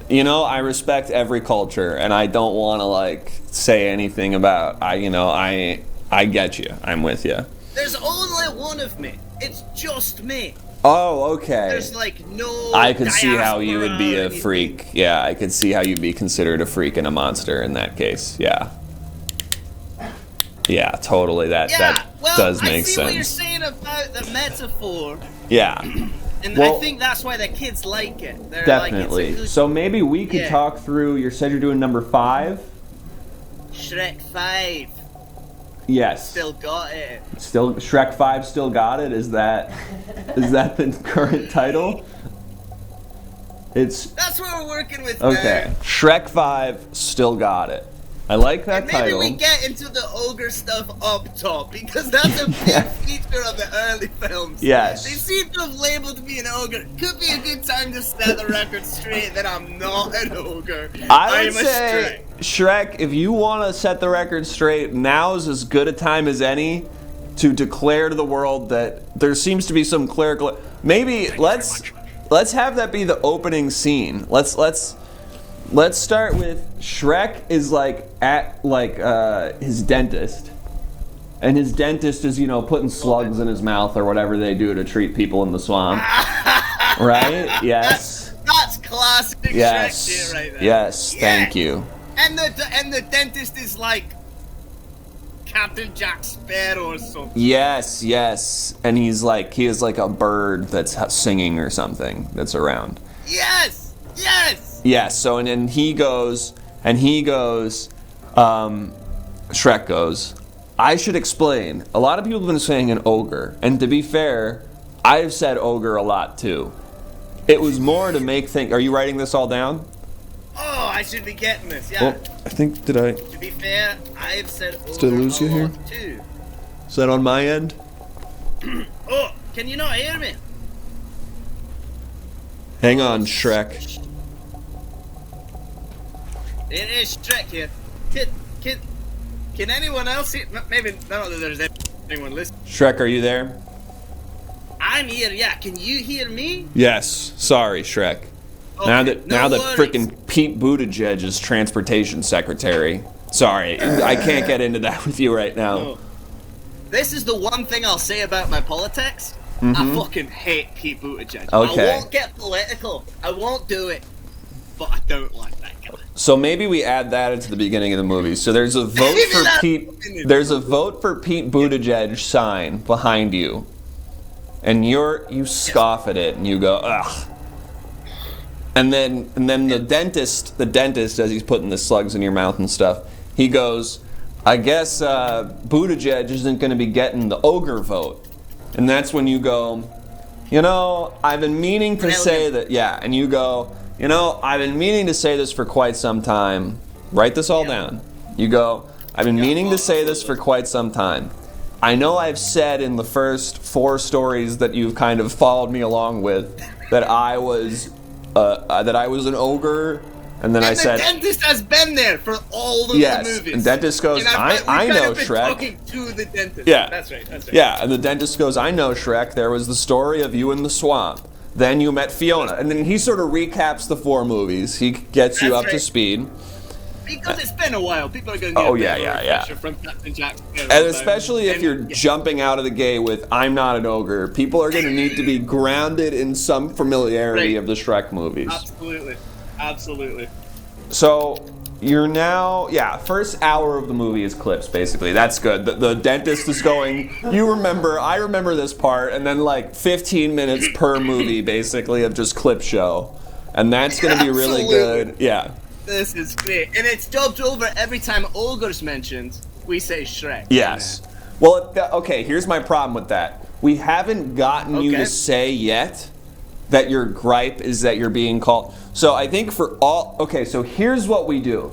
You know, I respect every culture, and I don't want to like say anything about. I get you. I'm with you. There's only one of me. It's just me. Oh, okay. There's like no. I could see how you would be a anything. freak. Yeah, I could see how you'd be considered a freak and a monster in that case. Yeah. Yeah, totally. That does make sense. I see what you're saying about the metaphor. Yeah. And I think that's why the kids like it. They're definitely. Like, so maybe we could talk through. You said you're doing number 5. Shrek 5. Yes. Still got it. Still Shrek 5 still got it? Is that the current title? That's what we're working with okay. now. Shrek 5 still got it. I like that and title. Maybe we get into the ogre stuff up top because that's a big feature of the early films. Yes. They seem to have labeled me an ogre. Could be a good time to set the record straight that I'm not an ogre. I would I'm say, Shrek, if you want to set the record straight, now's as good a time as any to declare to the world that there seems to be some clerical. Maybe let's have that be the opening scene. Let's start with Shrek is at his dentist, and his dentist is putting slugs in his mouth or whatever they do to treat people in the swamp. Right? Yes. That's classic Shrek shit right there. Yes. Yeah. Thank you. And the dentist is like Captain Jack Sparrow or something. Yes, and he is like a bird that's singing or something that's around. Yes. Yes, so and then he goes, Shrek goes, I should explain. A lot of people have been saying an ogre, and to be fair, I've said ogre a lot too. It was more to make think. Are you writing this all down? Oh, I should be getting this, yeah. Well, I think, did I? To be fair, I've said ogre Did I lose you here? too. Is that on my end? Oh, can you not hear me? Hang on, Shrek. It is Shrek here. Can anyone else hear? Maybe not that there's anyone listening. Shrek, are you there? I'm here, yeah. Can you hear me? Yes. Sorry, Shrek. Okay, Now that worries. frickin' Pete Buttigieg is transportation secretary. Sorry, I can't get into that with you right now. No. This is the one thing I'll say about my politics. I fucking hate Pete Buttigieg. Okay. I won't get political. I won't do it. But I don't like that guy. So maybe we add that into the beginning of the movie. So there's a vote for Pete. There's a vote for Pete Buttigieg sign behind you, and you scoff at it and you go ugh. And then the dentist, as he's putting the slugs in your mouth and stuff, he goes, I guess Buttigieg isn't going to be getting the ogre vote. And that's when you go, I've been meaning to say that, and you go, I've been meaning to say this for quite some time. Write this all down. You go, I've been meaning to say this for quite some time. I know I've said in the first 4 stories that you've kind of followed me along with that I was an ogre, and then I said... the dentist has been there for all of the movies. And dentist goes, I know Shrek. Talking to the dentist. Yeah. That's right. Yeah, and the dentist goes, I know Shrek, there was the story of you in the swamp. Then you met Fiona. And then he sort of recaps the 4 movies. He gets you up to speed. Because it's been a while. People are going to get a refresher from Captain Jack. And especially if you're jumping out of the gate with, I'm not an ogre, people are going to need to be grounded in some familiarity of the Shrek movies. Absolutely. So, you're now, first hour of the movie is clips, basically. That's good. The dentist is going, I remember this part, and then 15 minutes per movie, basically, of just clip show. And that's going to be really good. Yeah. This is great. And it's dubbed over every time Ogre's mentioned, we say Shrek. Yes. Well, okay, here's my problem with that. We haven't gotten you Okay. to say yet that your gripe is that you're being called. So I think for all, okay, so here's what we do.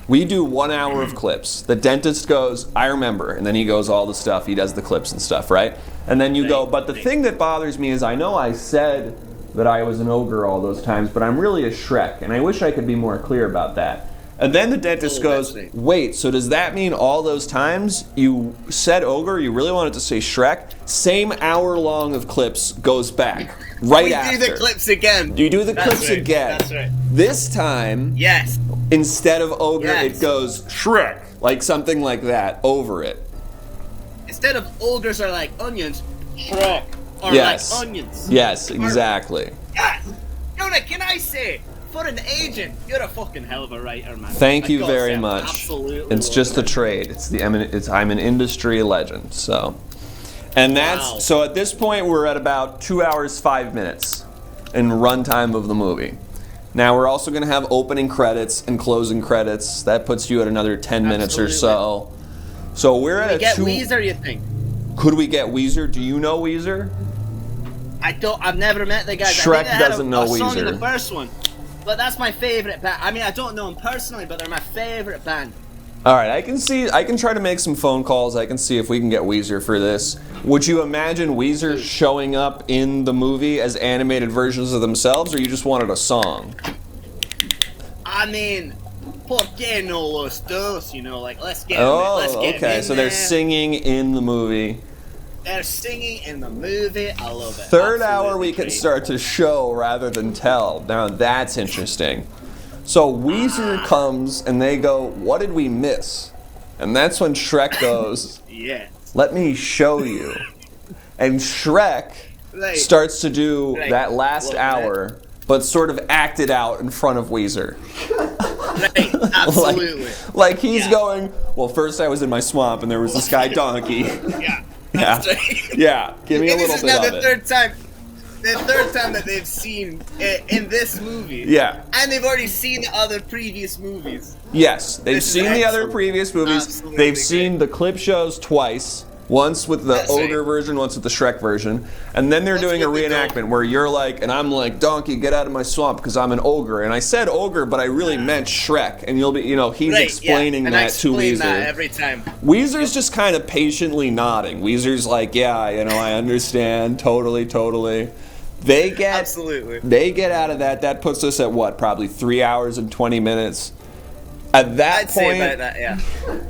We do 1 hour of clips. The dentist goes, I remember, and then he goes all the stuff, he does the clips and stuff, right? And then you go, but the thing that bothers me is I know I said that I was an ogre all those times, but I'm really a Shrek, and I wish I could be more clear about that. And then the dentist goes, wait, so does that mean all those times you said ogre, you really wanted to say Shrek? Same hour long of clips goes back right after. We do the clips again. You do the clips again. That's right. This time, Yes. instead of ogre, Yes. it goes Shrek, like something like that, over it. Instead of ogres are like onions, Shrek. Or Yes. like onions. Yes, exactly. Yes. Jonah, can I say, for an agent, you're a fucking hell of a writer, man. Thank you I gotta very say, I'm much. Absolutely. It's just a trade. I'm an industry legend. So, and that's Wow. so at this point we're at about 2 hours 5 minutes in runtime of the movie. Now we're also going to have opening credits and closing credits. That puts you at another 10 minutes or so. So we're Can at we a get 2. Weezer, you think? Could we get Weezer? Do you know Weezer? I've never met the guys. Shrek I think they had doesn't a know song in Weezer. the first one. But that's my favorite band. I mean, I don't know them personally, but they're my favorite band. All right, I can try to make some phone calls. I can see if we can get Weezer for this. Would you imagine Weezer showing up in the movie as animated versions of themselves, or you just wanted a song? I mean, por qué no los dos? You know, like let's get Oh, them in okay. So they're there. singing in the movie. They're singing in the movie. I love it. Third hour, Absolutely we can great. start to show rather than tell. Now that's interesting. So Weezer comes and they go, "What did we miss?" And that's when Shrek goes, Yeah. "Let me show you." And Shrek Right. starts to do Right. that last Love hour, but sort of acted out in front of Weezer. Right. Absolutely. Like he's going, well, first I was in my swamp and there was this guy donkey. Yeah. Yeah. That's right. Yeah, give me a And this little is bit now of the it. third time that they've seen it in this movie. Yeah. And they've already seen the other previous movies. Yes, they've This is seen the other excellent. previous movies. Absolutely They've great. seen the clip shows twice. Once with the That's right. ogre version, once with the Shrek version. And then they're Let's doing a get the reenactment where you're like, and I'm like, donkey, get out of my swamp because I'm an ogre. And I said ogre, but I really meant Shrek. And you'll be, he's Right, explaining yeah. And I that to explain Weezer. that every time. Weezer's just kind of patiently nodding. Weezer's like, yeah, I understand. Totally. They get out of that. That puts us at what? Probably 3 hours and 20 minutes. At that I'd say point, about that, yeah.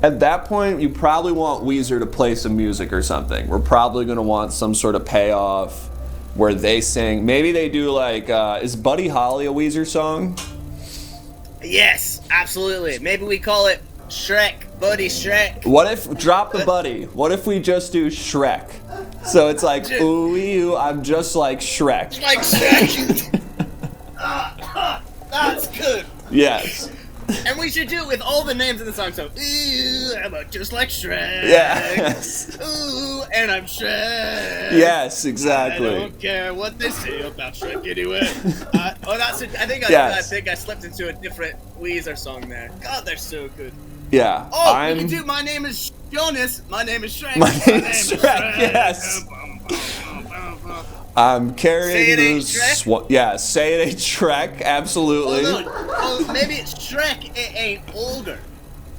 at that point, you probably want Weezer to play some music or something. We're probably going to want some sort of payoff where they sing. Maybe they do like, is Buddy Holly a Weezer song? Yes, absolutely. Maybe we call it Shrek, Buddy Shrek. What if, drop the buddy, what if we just do Shrek? So it's like, ooh, I'm just like Shrek. Like Shrek. That's good. Yes. And we should do it with all the names in the song. So, ooh, I'm just like Shrek. Yes. Ooh, and I'm Shrek. Yes, I exactly. don't care what they say about Shrek anyway. I think Yes. I slipped into a different Weezer song there. God, they're so good. Yeah. Oh, we can do My Name is Jonas. My name is Shrek. My name is Shrek, yes. I'm carrying Say it ain't this. Shrek? Yeah, say it ain't Shrek. Absolutely. Hold on. Oh, maybe it's Shrek. It ain't ogre.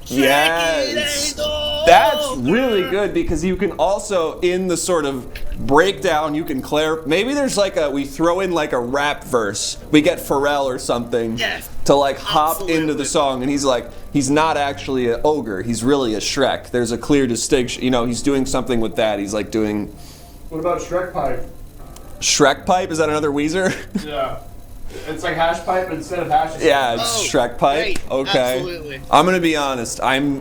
Shrek, Yes. it ain't ogre. That's really good because you can also, in the sort of breakdown, you can clarify. Maybe there's like we throw in like a rap verse. We get Pharrell or something Yes. to like hop into Absolutely. the song, and he's like, he's not actually an ogre. He's really a Shrek. There's a clear distinction. He's doing something with that. He's like doing What about Shrek Pipe? Shrek Pipe. Is that another Weezer? Yeah. It's like hash pipe, but instead of hash, it's Yeah, it's Oh, Shrek Pipe. great. Okay. Absolutely. I'm gonna be honest. I'm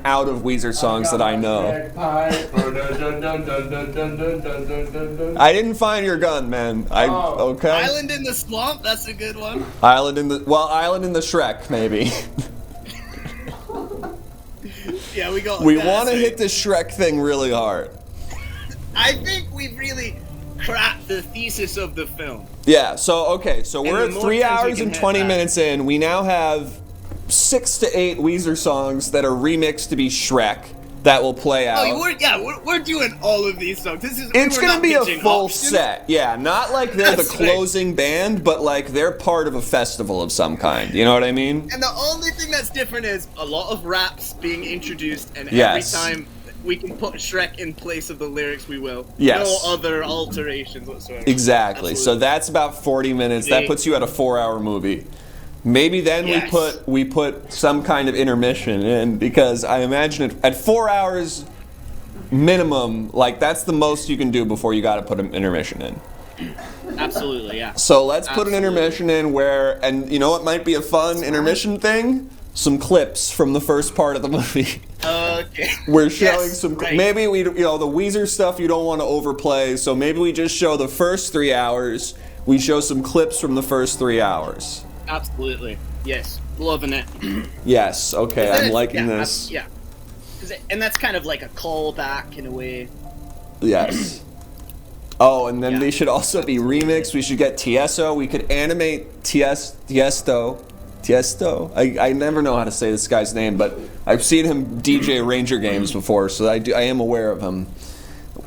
out of Weezer songs that I know. Shrek Pipe. Dun, dun, dun, dun, dun, dun, dun, dun, dun, dun. I didn't find your gun, man. Okay. Island in the Swamp. That's a good one. Island in the Shrek, maybe. Yeah, we got. We that. want to So hit the Shrek thing really hard. I think we really. crap the thesis of the film. Yeah, so we're the at more 3 times we hours can and hit 20 that. minutes in. We now have 6 to 8 Weezer songs that are remixed to be Shrek that will play out. We're doing all of these songs. It's we're going to not be a pitching full options. set. Yeah, not like they're the That's right. closing band, but like they're part of a festival of some kind. You know what I mean? And the only thing that's different is a lot of raps being introduced, and Yes. every time we can put Shrek in place of the lyrics, we will. Yes. No other alterations whatsoever. Exactly. So Absolutely. that's about 40 minutes. That puts you at a 4-hour movie. Maybe then Yes. we put some kind of intermission in, because I imagine at 4 hours minimum, like that's the most you can do before you got to put an intermission in. Absolutely, yeah. So let's put an Absolutely. intermission in where, and you know what might be a fun intermission thing? Some clips from the first part of the movie. Okay. We're showing Yes, some. right. Maybe the Weezer stuff you don't want to overplay, so maybe we just show the first 3 hours. We show some clips from the first 3 hours. Absolutely. Yes. Loving it. Yes. Okay, I'm liking yeah, this. Yeah. And that's kind of like a callback in a way. Yes. Oh, and then Yeah. they should also be remixed. We should get Tiesto. We could animate Tiesto. Tiesto? I never know how to say this guy's name, but I've seen him DJ Ranger games before, so I am aware of him.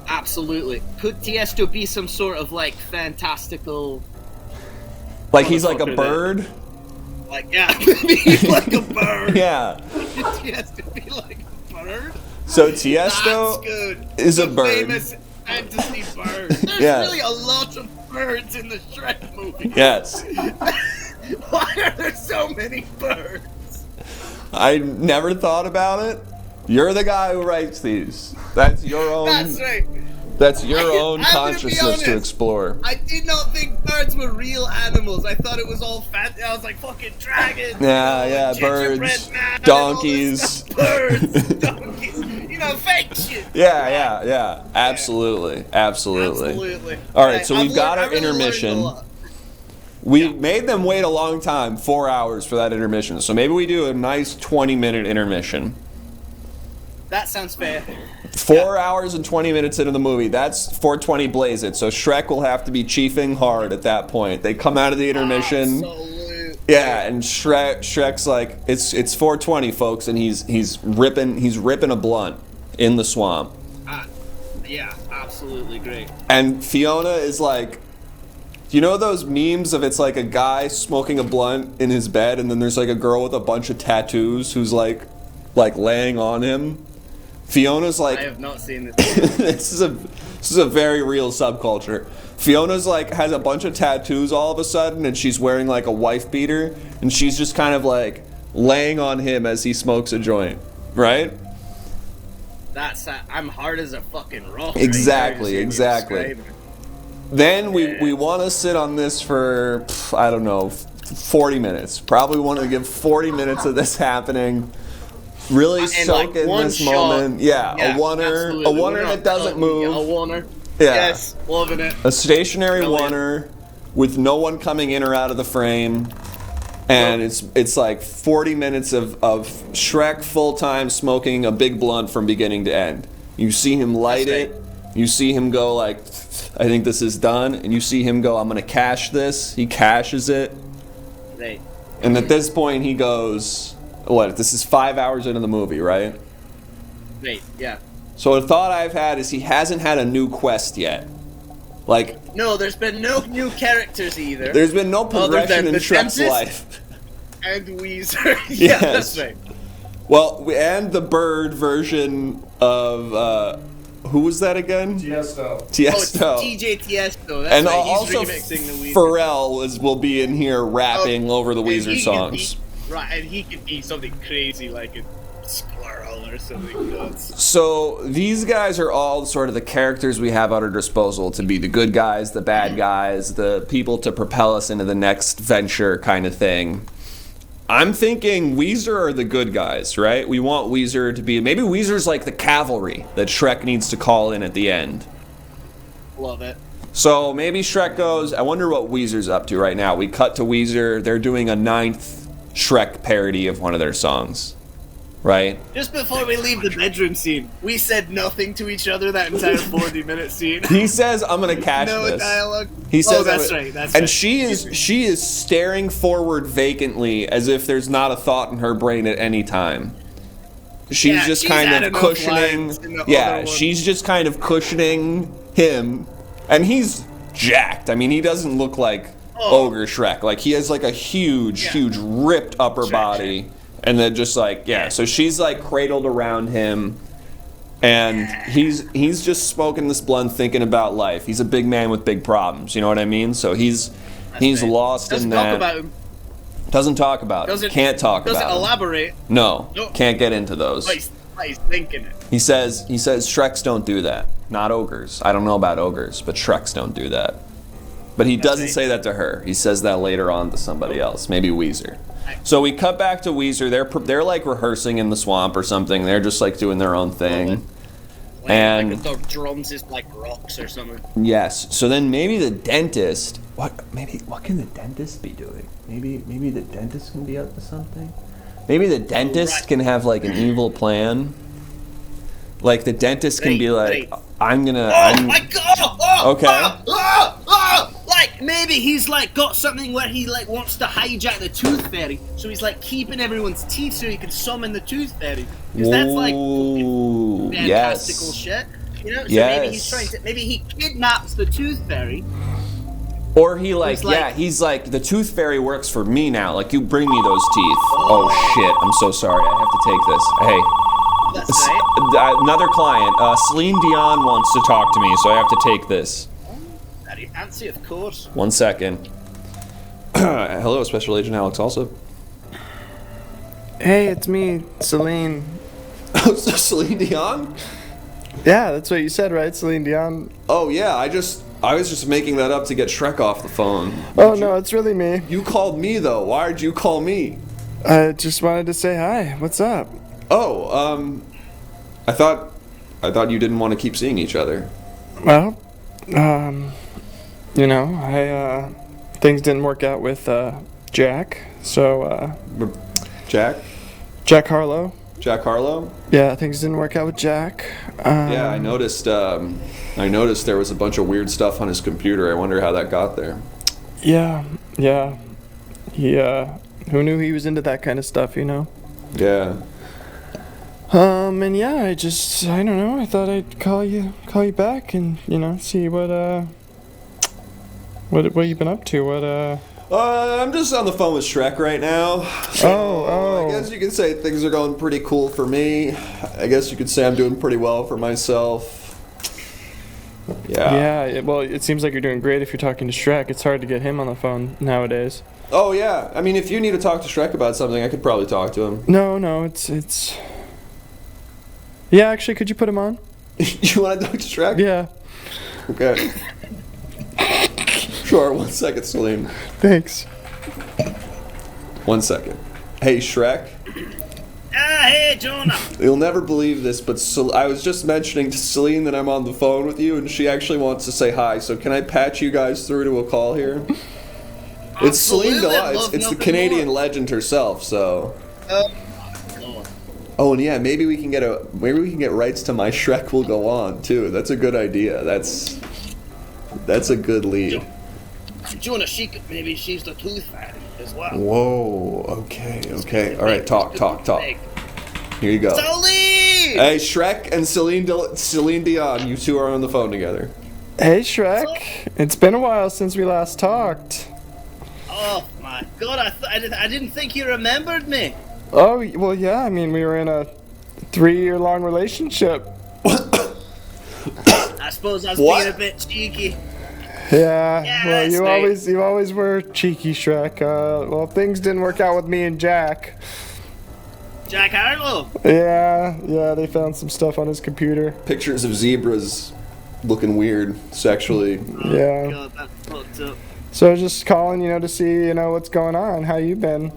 Absolutely. Could Tiesto be some sort of like fantastical, Like he's like a Motherfucker, bird? like maybe he's like a bird? Yeah. Could Tiesto be like a bird? So That's Tiesto good. is a The bird. Famous fantasy bird. There's Yeah. really a lot of birds in the Shrek movie. Yes. Why are there so many birds? I never thought about it. You're the guy who writes these. That's your own. That's right. That's your own I'm gonna be consciousness to honest. explore. I did not think birds were real animals. I thought it was all fancy. I was like, fucking dragons. Yeah, gingerbread birds, man, and donkeys. all this stuff. Birds, donkeys. You know, fake shit. Yeah. Absolutely. Absolutely. All right, so I've we've got learned- our I really learned a intermission. lot. We made them wait a long time, 4 hours for that intermission. So maybe we do a nice 20-minute intermission. That sounds fair. 4 hours and 20 minutes into the movie. That's 420 Blaze It. So Shrek will have to be chiefing hard at that point. They come out of the intermission. Absolutely. Yeah, and Shrek's like, it's 420, folks, and he's ripping a blunt in the swamp. Yeah, absolutely great. And Fiona is like, you know those memes of it's like a guy smoking a blunt in his bed, and then there's like a girl with a bunch of tattoos who's like laying on him. Fiona's like, I have not seen this. this is a very real subculture. Fiona's like has a bunch of tattoos all of a sudden, and she's wearing like a wife beater, and she's just kind of like laying on him as he smokes a joint, right? That's I'm hard as a fucking rock. Exactly, right? exactly. Then we want to sit on this for, I don't know, 40 minutes. Probably want to give 40 minutes of this happening. Really And soak like in one this shot. moment. Yeah, a absolutely. oneer We're not that doesn't cutting, move. A oneer. Yeah. Yes, loving it. A stationary Brilliant. oneer with no one coming in or out of the frame. And it's like 40 minutes of Shrek full-time smoking a big blunt from beginning to end. You see him light That's it. You see him go like, I think this is done. And you see him go, I'm going to cash this. He cashes it. Right. And at this point he goes, what, this is 5 hours into the movie, right? Right, yeah. So a thought I've had is he hasn't had a new quest yet. Like, No, there's been no new characters either. there's been no progression than in the Shrek's dentist. life. And Weezer. Yeah, Yes. that's right. Well, and the bird version of, who was that again? Tiesto. Oh, Tiesto. it's DJ Tiesto. That's And right. also He's remixing the Weezer. Pharrell will be in here rapping over the And Weezer he could songs. be- right, and he could be something crazy like a squirrel or something nuts. So these guys are all sort of the characters we have at our disposal to be the good guys, the bad guys, the people to propel us into the next venture kind of thing. I'm thinking Weezer are the good guys, right? We want Weezer to be... Maybe Weezer's like the cavalry that Shrek needs to call in at the end. Love it. So maybe Shrek goes, I wonder what Weezer's up to right now. We cut to Weezer. They're doing a 9th Shrek parody of one of their songs. right? Just before we leave the bedroom scene, we said nothing to each other that entire 40-minute scene. He says, "I'm gonna catch No this." dialogue. He says, Oh, that's right. That's and right. she is staring forward vacantly, as if there's not a thought in her brain at any time. She's just kind had of enough cushioning. lines in the Yeah, other one. she's just kind of cushioning him, and he's jacked. I mean, he doesn't look like Ogre Shrek. Like, he has like a huge ripped upper body, and then just like So she's like cradled around him, and he's just smoking this blunt, thinking about life. He's a big man with big problems. You know what I mean? So he's lost in that. Talk about him. Doesn't talk about it. Can't talk about it. Doesn't elaborate. No, can't get into those. But he's thinking it. He says Shreks don't do that. Not ogres. I don't know about ogres, but Shreks don't do that. But he doesn't say that to her. He says that later on to somebody else, maybe Weezer. So we cut back to Weezer. They're like rehearsing in the swamp or something. They're just like doing their own thing. And like their drums is like rocks or something. Yes. So then maybe the dentist. What can the dentist be doing? Maybe the dentist can be up to something. Maybe the dentist can have like an evil plan. Like the dentist can be like, I'm gonna. My God! Okay. Like maybe he's like got something where he like wants to hijack the tooth fairy, so he's like keeping everyone's teeth so he can summon the tooth fairy. Because that's like fantastical shit. You know? So maybe he's trying to. Maybe he kidnaps the tooth fairy. Or he's like, the tooth fairy works for me now. Like, you bring me those teeth. Oh shit! I'm so sorry. I have to take this. Hey. That's right. Another client, Celine Dion wants to talk to me, so I have to take this. Very fancy, of course. 1 second. Hello, Special Agent Alex Alsop. Hey, it's me, Celine. Oh, Celine Dion? Yeah, that's what you said, right? Celine Dion. Oh yeah, I was just making that up to get Shrek off the phone. Oh no, it's really me. You called me though. Why did you call me? I just wanted to say hi. What's up? Oh, I thought you didn't want to keep seeing each other. Well, you know, things didn't work out with Jack, so Jack Harlow. Jack Harlow? Yeah, things didn't work out with Jack. Yeah, I noticed there was a bunch of weird stuff on his computer. I wonder how that got there. Yeah. He who knew he was into that kind of stuff, you know? Yeah. And yeah, I don't know, I thought I'd call you back and, you know, see what you've been up to, I'm just on the phone with Shrek right now. Oh. I guess you could say things are going pretty cool for me. I guess you could say I'm doing pretty well for myself. Yeah, well, it seems like you're doing great if you're talking to Shrek. It's hard to get him on the phone nowadays. Oh, yeah. I mean, if you need to talk to Shrek about something, I could probably talk to him. No, it's... Yeah, actually, could you put him on? You want to talk to Shrek? Yeah. Okay. Sure, 1 second, Celine. Thanks. 1 second. Hey, Shrek. Hey, Jonah. You'll never believe this, but I was just mentioning to Celine that I'm on the phone with you, and she actually wants to say hi. So can I patch you guys through to a call here? It's Celine Dion. It's the Canadian legend herself. So. Oh, and yeah, maybe we can get rights to My Shrek Will Go On too. That's a good idea. That's a good lead. Jonah, she's the tooth fairy as well. Whoa. Okay. All right. Talk. Here you go. Celine! Hey, Shrek and Celine Dion. You two are on the phone together. Hey, Shrek. It's been a while since we last talked. Oh my God! I didn't think you remembered me. Oh, well, yeah, I mean, we were in a 3-year-long relationship. I suppose I was being a bit cheeky. Yeah, well, you always were cheeky, Shrek. Well, things didn't work out with me and Jack. Jack Harlow? Yeah, they found some stuff on his computer. Pictures of zebras looking weird sexually. Yeah. God, that's fucked up. So I was just calling, to see, what's going on. How you been?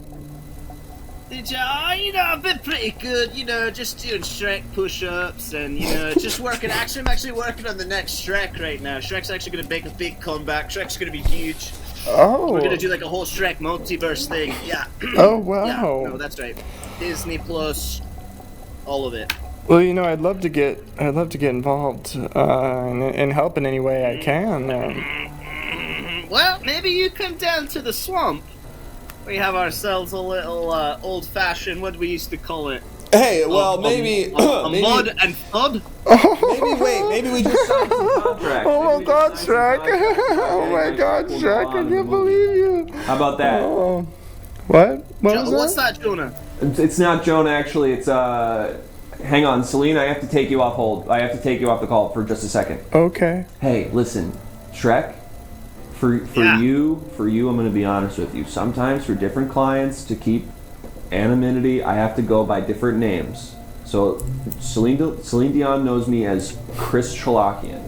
Did you? I've been pretty good, just doing Shrek push-ups and, just working. Actually, I'm actually working on the next Shrek right now. Shrek's actually going to make a big comeback. Shrek's going to be huge. Oh. We're going to do like a whole Shrek multiverse thing. Yeah. Oh, wow. Yeah, no, that's right. Disney Plus, all of it. Well, you know, I'd love to get involved and help in any way I can. Well, maybe you come down to the swamp. We have ourselves a little old-fashioned, what do we used to call it? Hey, well, maybe... maybe mud and thud? Maybe we just signed some contracts. Oh my God, Shrek! Oh my God, Shrek! I can't believe you. How about that? Oh. What? What's that, Jonah? It's not Jonah, actually. It's hang on, Celine. I have to take you off hold. I have to take you off the call for just a second. Okay. Hey, listen, Shrek. For you, I'm going to be honest with you. Sometimes for different clients, to keep anonymity, I have to go by different names. So Celine Dion knows me as Chris Chalakian.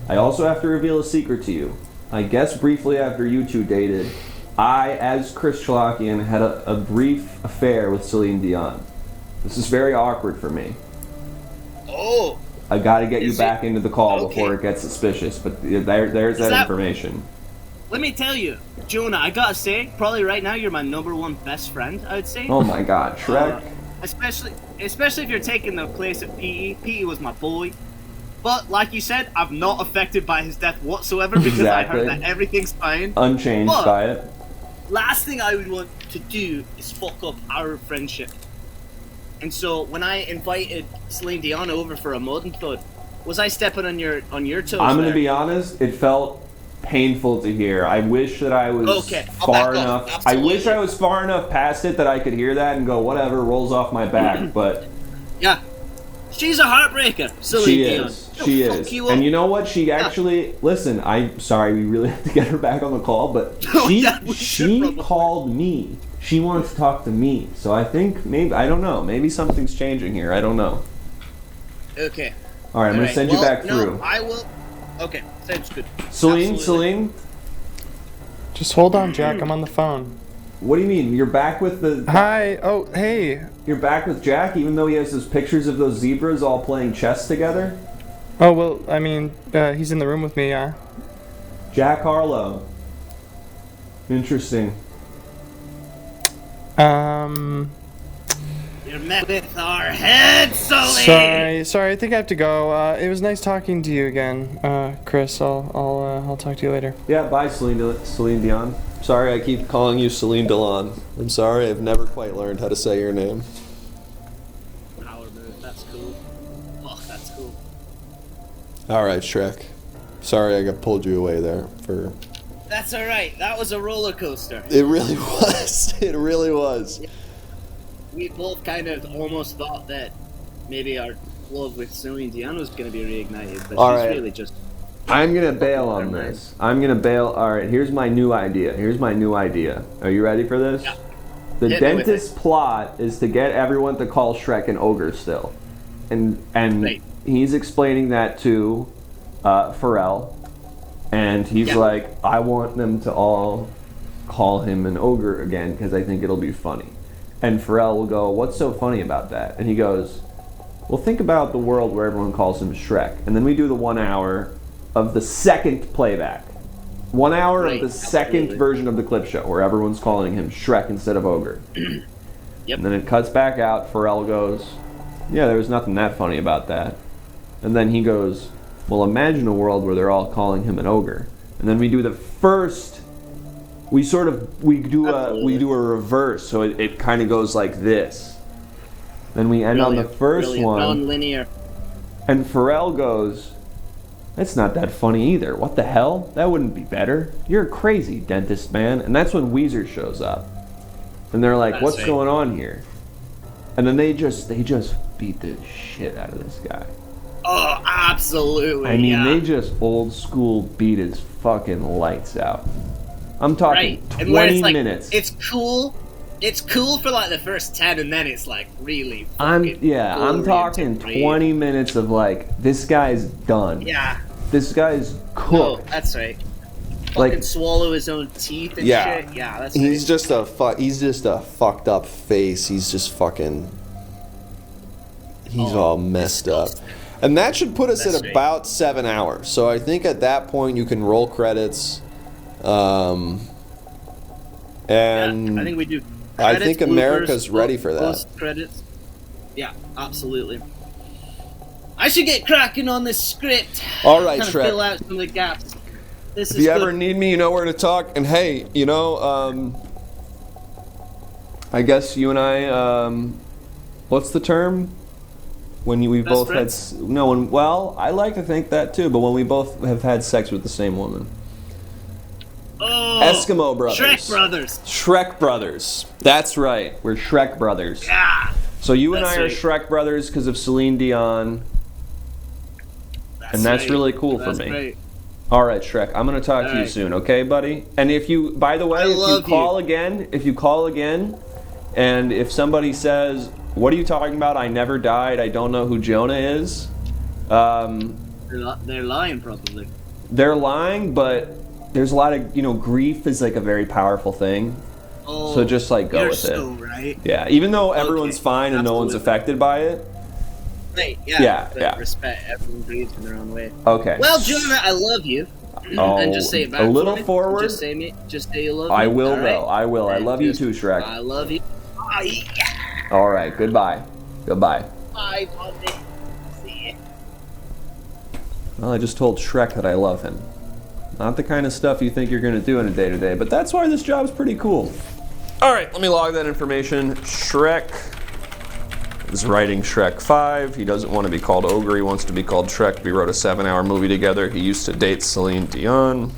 I also have to reveal a secret to you. I guess briefly after you two dated, I, as Chris Chalakian, had a brief affair with Celine Dion. This is very awkward for me. Oh. I got to get you back into the call before it gets suspicious, but there's that information. Let me tell you, Jonah, I gotta say, probably right now you're my #1 best friend, I would say. Oh my God, Shrek. Especially if you're taking the place of PE. PE was my boy. But, like you said, I'm not affected by his death whatsoever because I heard that everything's fine. Unchanged by it. Last thing I would want to do is fuck up our friendship. And so, when I invited Celine Dion over for a Mud and Thud, was I stepping on your toes? I'm going to be honest, it felt painful to hear. I wish that I was far enough. I wish I was far enough past it that I could hear that and go, whatever, rolls off my back. But yeah, she's a heartbreaker. She is. And you know what? She actually listen. I'm sorry, we really have to get her back on the call, but she called me. She wants to talk to me. So I think maybe I don't know. Maybe something's changing here. I don't know. Okay. All right, I'm gonna send you back through. I will. Okay, sounds good. Celine? Just hold on, Jack. I'm on the phone. What do you mean? You're back with the... Hi. Oh, hey. You're back with Jack, even though he has those pictures of those zebras all playing chess together? Oh, well, I mean, he's in the room with me, yeah. Jack Harlow. Interesting. You're met with our head, Sully! Sorry, I think I have to go. It was nice talking to you again, Chris. I'll talk to you later. Yeah, bye, Celine Dion. Sorry I keep calling you Celine Dion. I'm sorry, I've never quite learned how to say your name. Power move, that's cool. Oh, that's cool. Alright, Shrek. Sorry I pulled you away there for... That's alright, that was a roller coaster. It really was. It really was. We both kind of almost thought that maybe our love with Celine Dion was going to be reignited, but she's really just... I'm going to bail on this. I'm going to bail... Alright, here's my new idea. Are you ready for this? Yeah. The dentist plot is to get everyone to call Shrek an ogre still. And he's explaining that to Pharrell. And he's like, I want them to all call him an ogre again because I think it'll be funny. And Pharrell will go, what's so funny about that? And he goes, well, think about the world where everyone calls him Shrek. And then we do the 1 hour of the second playback. 1 hour of the second version of the clip show where everyone's calling him Shrek instead of ogre. And then it cuts back out. Pharrell goes, yeah, there was nothing that funny about that. And then he goes, well, imagine a world where they're all calling him an ogre. And then we do the first... We do a reverse, so it kind of goes like this. Then we end on the first one. Non-linear. And Pharrell goes, that's not that funny either. What the hell? That wouldn't be better. You're crazy, dentist man. And that's when Weezer shows up. And they're like, what's going on here? And then they just beat the shit out of this guy. Oh, absolutely. I mean, they just old school beat his fucking lights out. I'm talking 20 minutes. It's cool. It's cool for like the first 10, and then it's like really. I'm talking 20 minutes of like this guy's done. Yeah. This guy's cooked. No, that's right. Fucking swallow his own teeth and shit. Yeah, that's right. He's just a fucked up face. He's just fucking. He's all messed up. And that should put us at about 7 hours. So I think at that point you can roll credits. And I think we do. I think America's ready for that. Credits. Yeah, absolutely. I should get cracking on this script. All right, kind of Shrek. fill out some of the gaps. This If is you good. ever need me, you know where to talk. And hey, I guess you and I, what's the term? When we Best both friends? had, no, when, well, I like to think that too, but when we both have had sex with the same woman. Oh, Eskimo brothers. Shrek brothers. Shrek brothers. That's right. We're Shrek brothers. Yeah. So you and That's I are right. Shrek brothers because of Celine Dion. And that's right. really cool That's for me. Great. All right, Shrek. I'm gonna talk to you right. soon, okay, buddy? And if you, by the way, I if you love call you. again, and if somebody says, "What are you talking about? I never died. I don't know who Jonah is," They're lying, probably. they're lying. But there's a lot of, grief is like a very powerful thing. Oh, So just like go you're with so it. right. Yeah, even though everyone's Okay, fine and no one's absolutely. affected by it. Right, Yeah, but yeah. Respect. Everyone grieves in their own way. Okay. Well, Jonah, I love you. Oh, and just say it back a for little me. forward. Just say you love me. I will all right? though. I will. I And love you just, too, Shrek. I love you. Oh, yeah. All right. Goodbye. Goodbye. Bye, buddy. See ya. Well, I just told Shrek that I love him. Not the kind of stuff you think you're going to do in a day-to-day, but that's why this job's pretty cool. All right, let me log that information. Shrek is writing Shrek 5. He doesn't want to be called Ogre. He wants to be called Shrek. We wrote a 7-hour movie together. He used to date Celine Dion.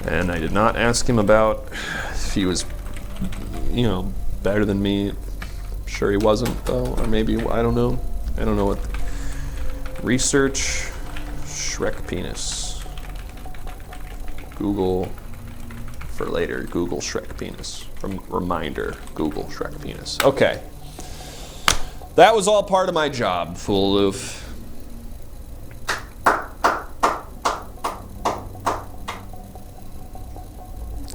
And I did not ask him about if he was, better than me. I'm sure he wasn't, though. Or maybe, I don't know. I don't know what. Research Shrek penis. Google for later. Google Shrek penis. Reminder. Google Shrek penis. Okay. That was all part of my job, Fool Aloof.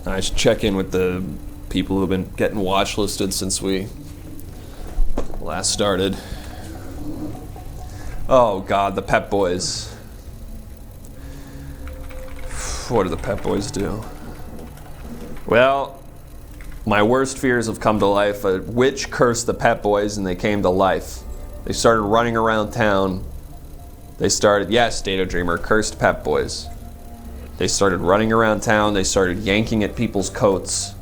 I should check in with the people who have been getting watch listed since we last started. Oh God, the Pep Boys. What do the Pep Boys do? Well, my worst fears have come to life. A witch cursed the Pep Boys and they came to life. They started running around town. Yes, Data Dreamer, cursed Pep Boys. They started running around town. They started yanking at people's coats,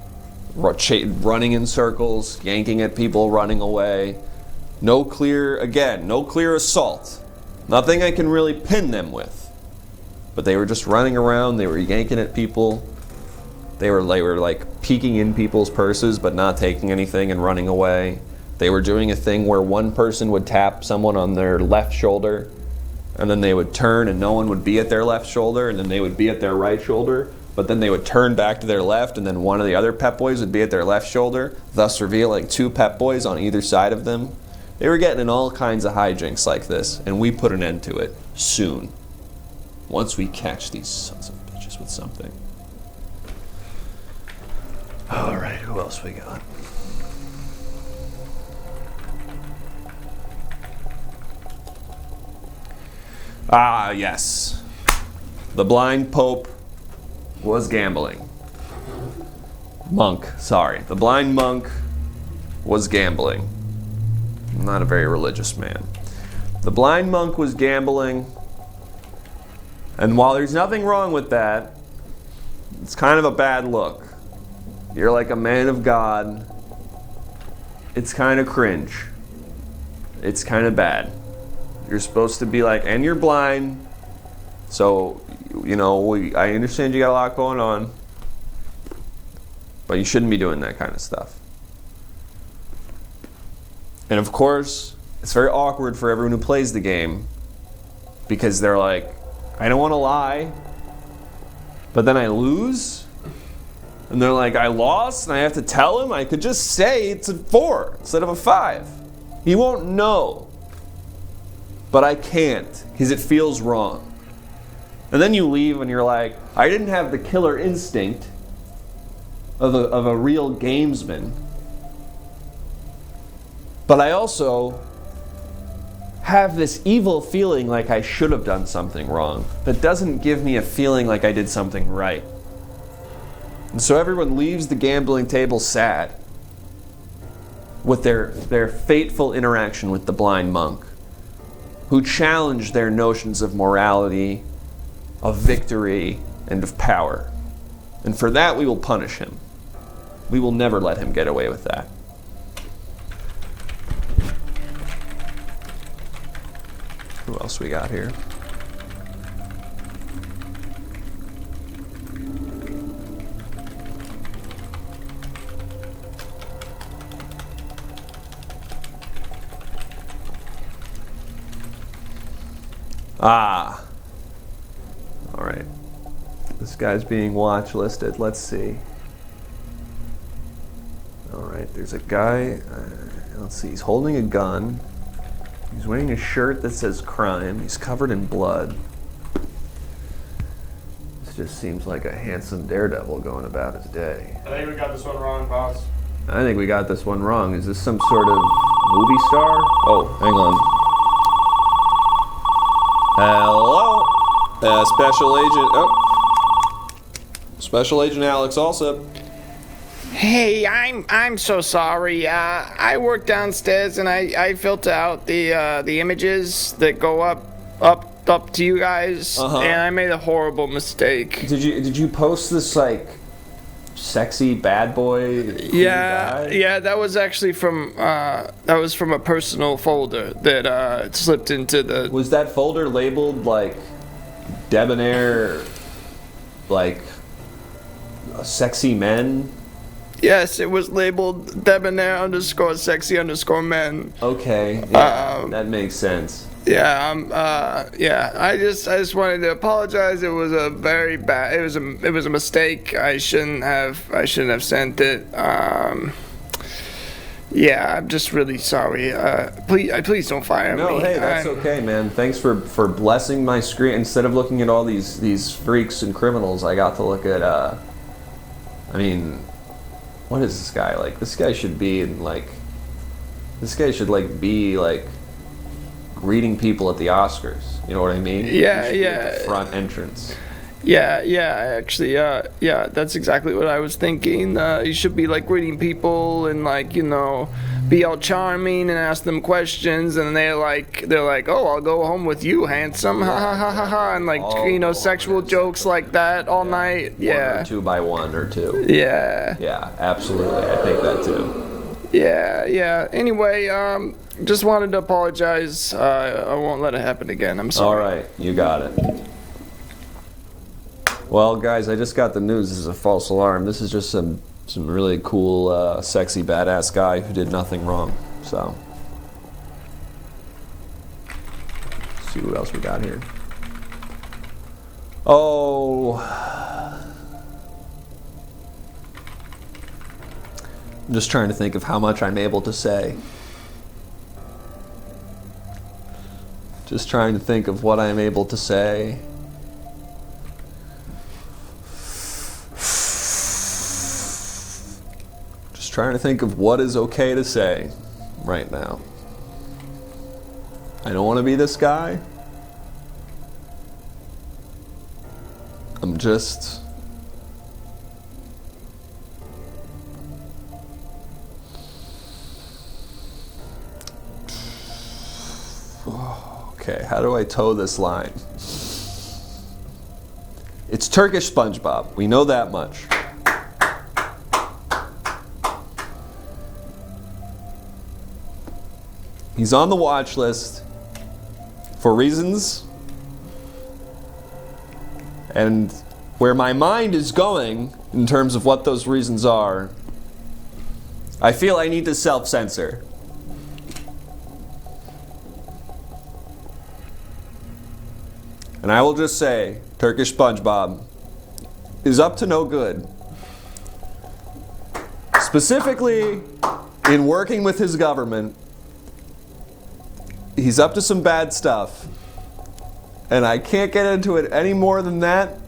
running in circles, yanking at people, running away. No clear assault. Nothing I can really pin them with. But they were just running around. They were yanking at people. They were like peeking in people's purses, but not taking anything and running away. They were doing a thing where one person would tap someone on their left shoulder, and then they would turn and no one would be at their left shoulder, and then they would be at their right shoulder, but then they would turn back to their left, and then one of the other Pep Boys would be at their left shoulder, thus revealing two Pep Boys on either side of them. They were getting in all kinds of hijinks like this, and we put an end to it soon. Once we catch these sons of bitches with something. All right, who else we got? Ah, yes. The blind pope was gambling. The blind monk was gambling. I'm not a very religious man. The blind monk was gambling, and while there's nothing wrong with that, it's kind of a bad look. You're like a man of God. It's kind of cringe. It's kind of bad. You're supposed to be like, and you're blind, so, I understand you got a lot going on, but you shouldn't be doing that kind of stuff. And of course, it's very awkward for everyone who plays the game, because they're like, I don't want to lie, but then I lose, and they're like, I lost, and I have to tell him. I could just say it's a 4 instead of a 5. He won't know. But I can't, because it feels wrong. And then you leave and you're like, I didn't have the killer instinct of a real gamesman. But I also have this evil feeling like I should have done something wrong that doesn't give me a feeling like I did something right. And so everyone leaves the gambling table sad. with their fateful interaction with the blind monk, who challenged their notions of morality, of victory, and of power. And for that we will punish him. We will never let him get away with that. Who else we got here? Ah. All right. This guy's being watch listed. Let's see. All right. There's a guy. Let's see. He's holding a gun. He's wearing a shirt that says crime. He's covered in blood. This just seems like a handsome daredevil going about his day. I think we got this one wrong, boss. I think we got this one wrong. Is this some sort of movie star? Oh, hang on. Hello? Special Agent... Oh. Special Agent Alex Alsop. Hey, I'm so sorry. I work downstairs and I filter out the images that go up to you guys, and I made a horrible mistake. Did you post this like sexy bad boy? Yeah, that was actually from a personal folder that slipped into the. Was that folder labeled like debonair, like sexy men? Yes, it was labeled debonair _sexy_men. Okay, yeah, that makes sense. Yeah, I just wanted to apologize. It was a very bad. It was a mistake. I shouldn't have sent it. Yeah, I'm just really sorry. Please don't fire me. No, hey, that's okay, man. Thanks for blessing my screen. Instead of looking at all these freaks and criminals, I got to look at. I mean, what is this guy like? This guy should be in like. This guy should like be like. Greeting people at the Oscars. You know what I mean? Yeah. At the front entrance. Yeah, actually, yeah, that's exactly what I was thinking. You should be like greeting people and like, be all charming and ask them questions, and they're like, oh, I'll go home with you, handsome, ha ha ha ha ha, and like, sexual jokes like that all night. Yeah. 1 or 2 by 1 or 2. Yeah. Yeah, absolutely. I think that too. Yeah. Anyway, just wanted to apologize. I won't let it happen again. I'm sorry. All right, you got it. Well, guys, I just got the news. This is a false alarm. This is just some really cool, sexy, badass guy who did nothing wrong. So, let's see what else we got here. Oh, I'm just trying to think of how much I'm able to say. Just trying to think of what I'm able to say. Trying to think of what is okay to say right now. I don't want to be this guy. I'm just... Okay, how do I toe this line? It's Turkish SpongeBob. We know that much. He's on the watch list for reasons, and where my mind is going in terms of what those reasons are, I feel I need to self-censor. And I will just say, Turkish SpongeBob is up to no good. Specifically, in working with his government, he's up to some bad stuff, and I can't get into it any more than that.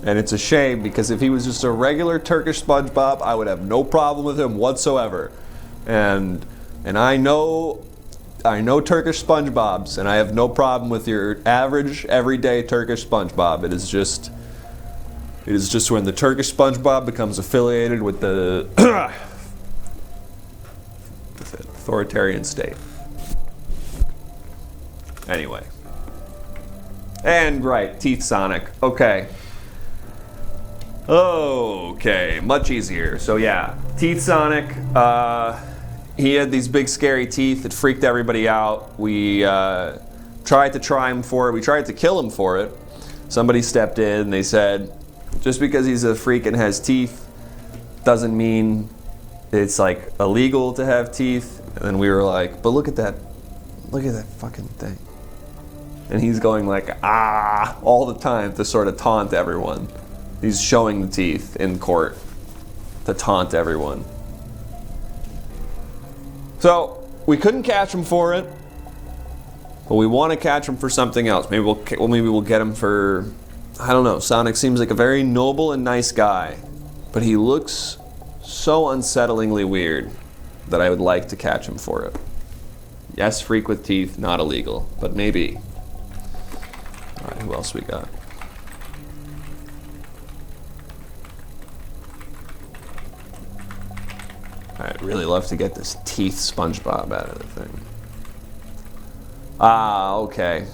And it's a shame, because if he was just a regular Turkish SpongeBob, I would have no problem with him whatsoever. And I know Turkish SpongeBobs, and I have no problem with your average, everyday Turkish SpongeBob. It is just when the Turkish SpongeBob becomes affiliated with the authoritarian state. Anyway. And right, Teeth Sonic. Okay. Okay, much easier. So yeah, Teeth Sonic, he had these big scary teeth. It freaked everybody out. We tried to try him for it. We tried to kill him for it. Somebody stepped in and they said, just because he's a freak and has teeth doesn't mean it's like illegal to have teeth. And then we were like, but look at that fucking thing. And he's going like, ah, all the time to sort of taunt everyone. He's showing the teeth in court to taunt everyone. So we couldn't catch him for it, but we want to catch him for something else. Maybe we'll get him for, I don't know. Sonic seems like a very noble and nice guy, but he looks so unsettlingly weird that I would like to catch him for it. Yes, freak with teeth, not illegal, but maybe. All right, who else we got? I'd really love to get this teeth SpongeBob out of the thing. Ah, okay.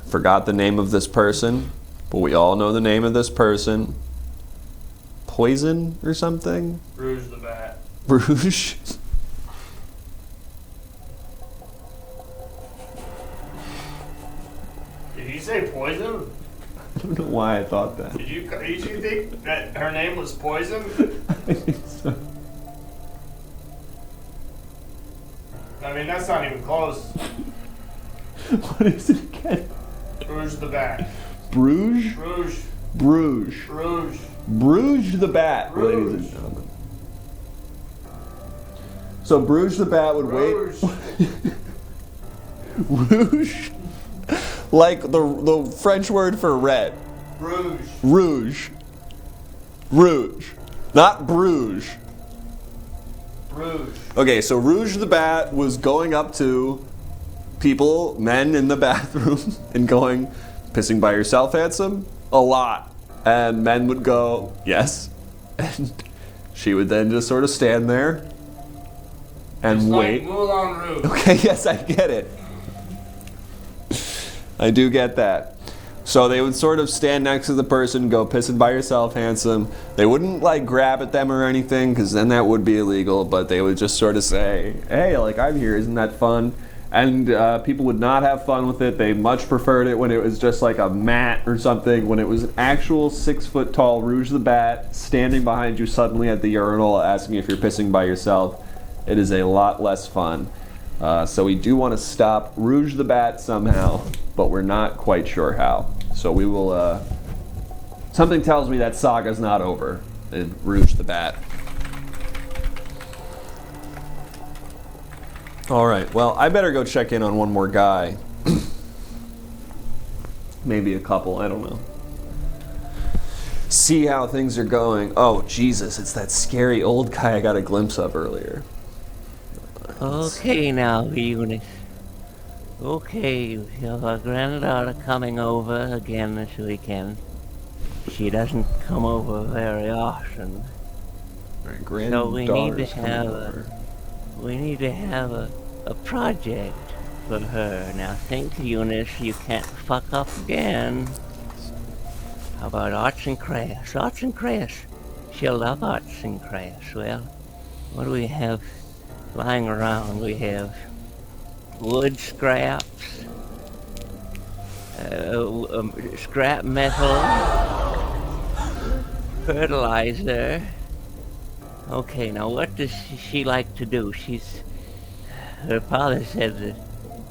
Forgot the name of this person, but we all know the name of this person. Poison or something? Rouge the Bat. Rouge? Did you say Poison? I don't know why I thought that. Did you think that her name was Poison? I think so. I mean, that's not even close. What is it again? Rouge the Bat. Bruges? Rouge. Bruges. Rouge. Bruges the Bat, Rouge. ladies and gentlemen. So Bruges the Bat would Rouge. wait. Rouge? Like the French word for red. Rouge. Rouge. Rouge. Not Bruges. Rouge. Okay, so Rouge the Bat was going up to people, men in the bathroom, and going, pissing by yourself, handsome? A lot. And men would go, yes. And she would then just sort of stand there and Just wait. like Moulin Rouge. Okay, yes, I get it. I do get that. So they would sort of stand next to the person, go pissing by yourself, handsome. They wouldn't like grab at them or anything, because then that would be illegal, but they would just sort of say, hey, like I'm here, isn't that fun? And people would not have fun with it. They much preferred it when it was just like a mat or something. When it was an actual 6 foot tall Rouge the Bat standing behind you suddenly at the urinal asking if you're pissing by yourself, it is a lot less fun. So we do want to stop Rouge the Bat somehow, but we're not quite sure how. So we will, something tells me that saga's not over in Rouge the Bat. All right, well, I better go check in on one more guy. Maybe a couple, I don't know. See how things are going. Oh, Jesus, it's that scary old guy I got a glimpse of earlier. Okay now, Eunice. Okay, we have our granddaughter coming over again this weekend. She doesn't come over very often. So we need to have a project for her. Now think, Eunice, you can't fuck up again. How about arts and crafts? Arts and crafts. She'll love arts and crafts. Well, what do we have lying around? We have wood scraps, scrap metal, fertilizer. Okay, now what does she like to do? Her father said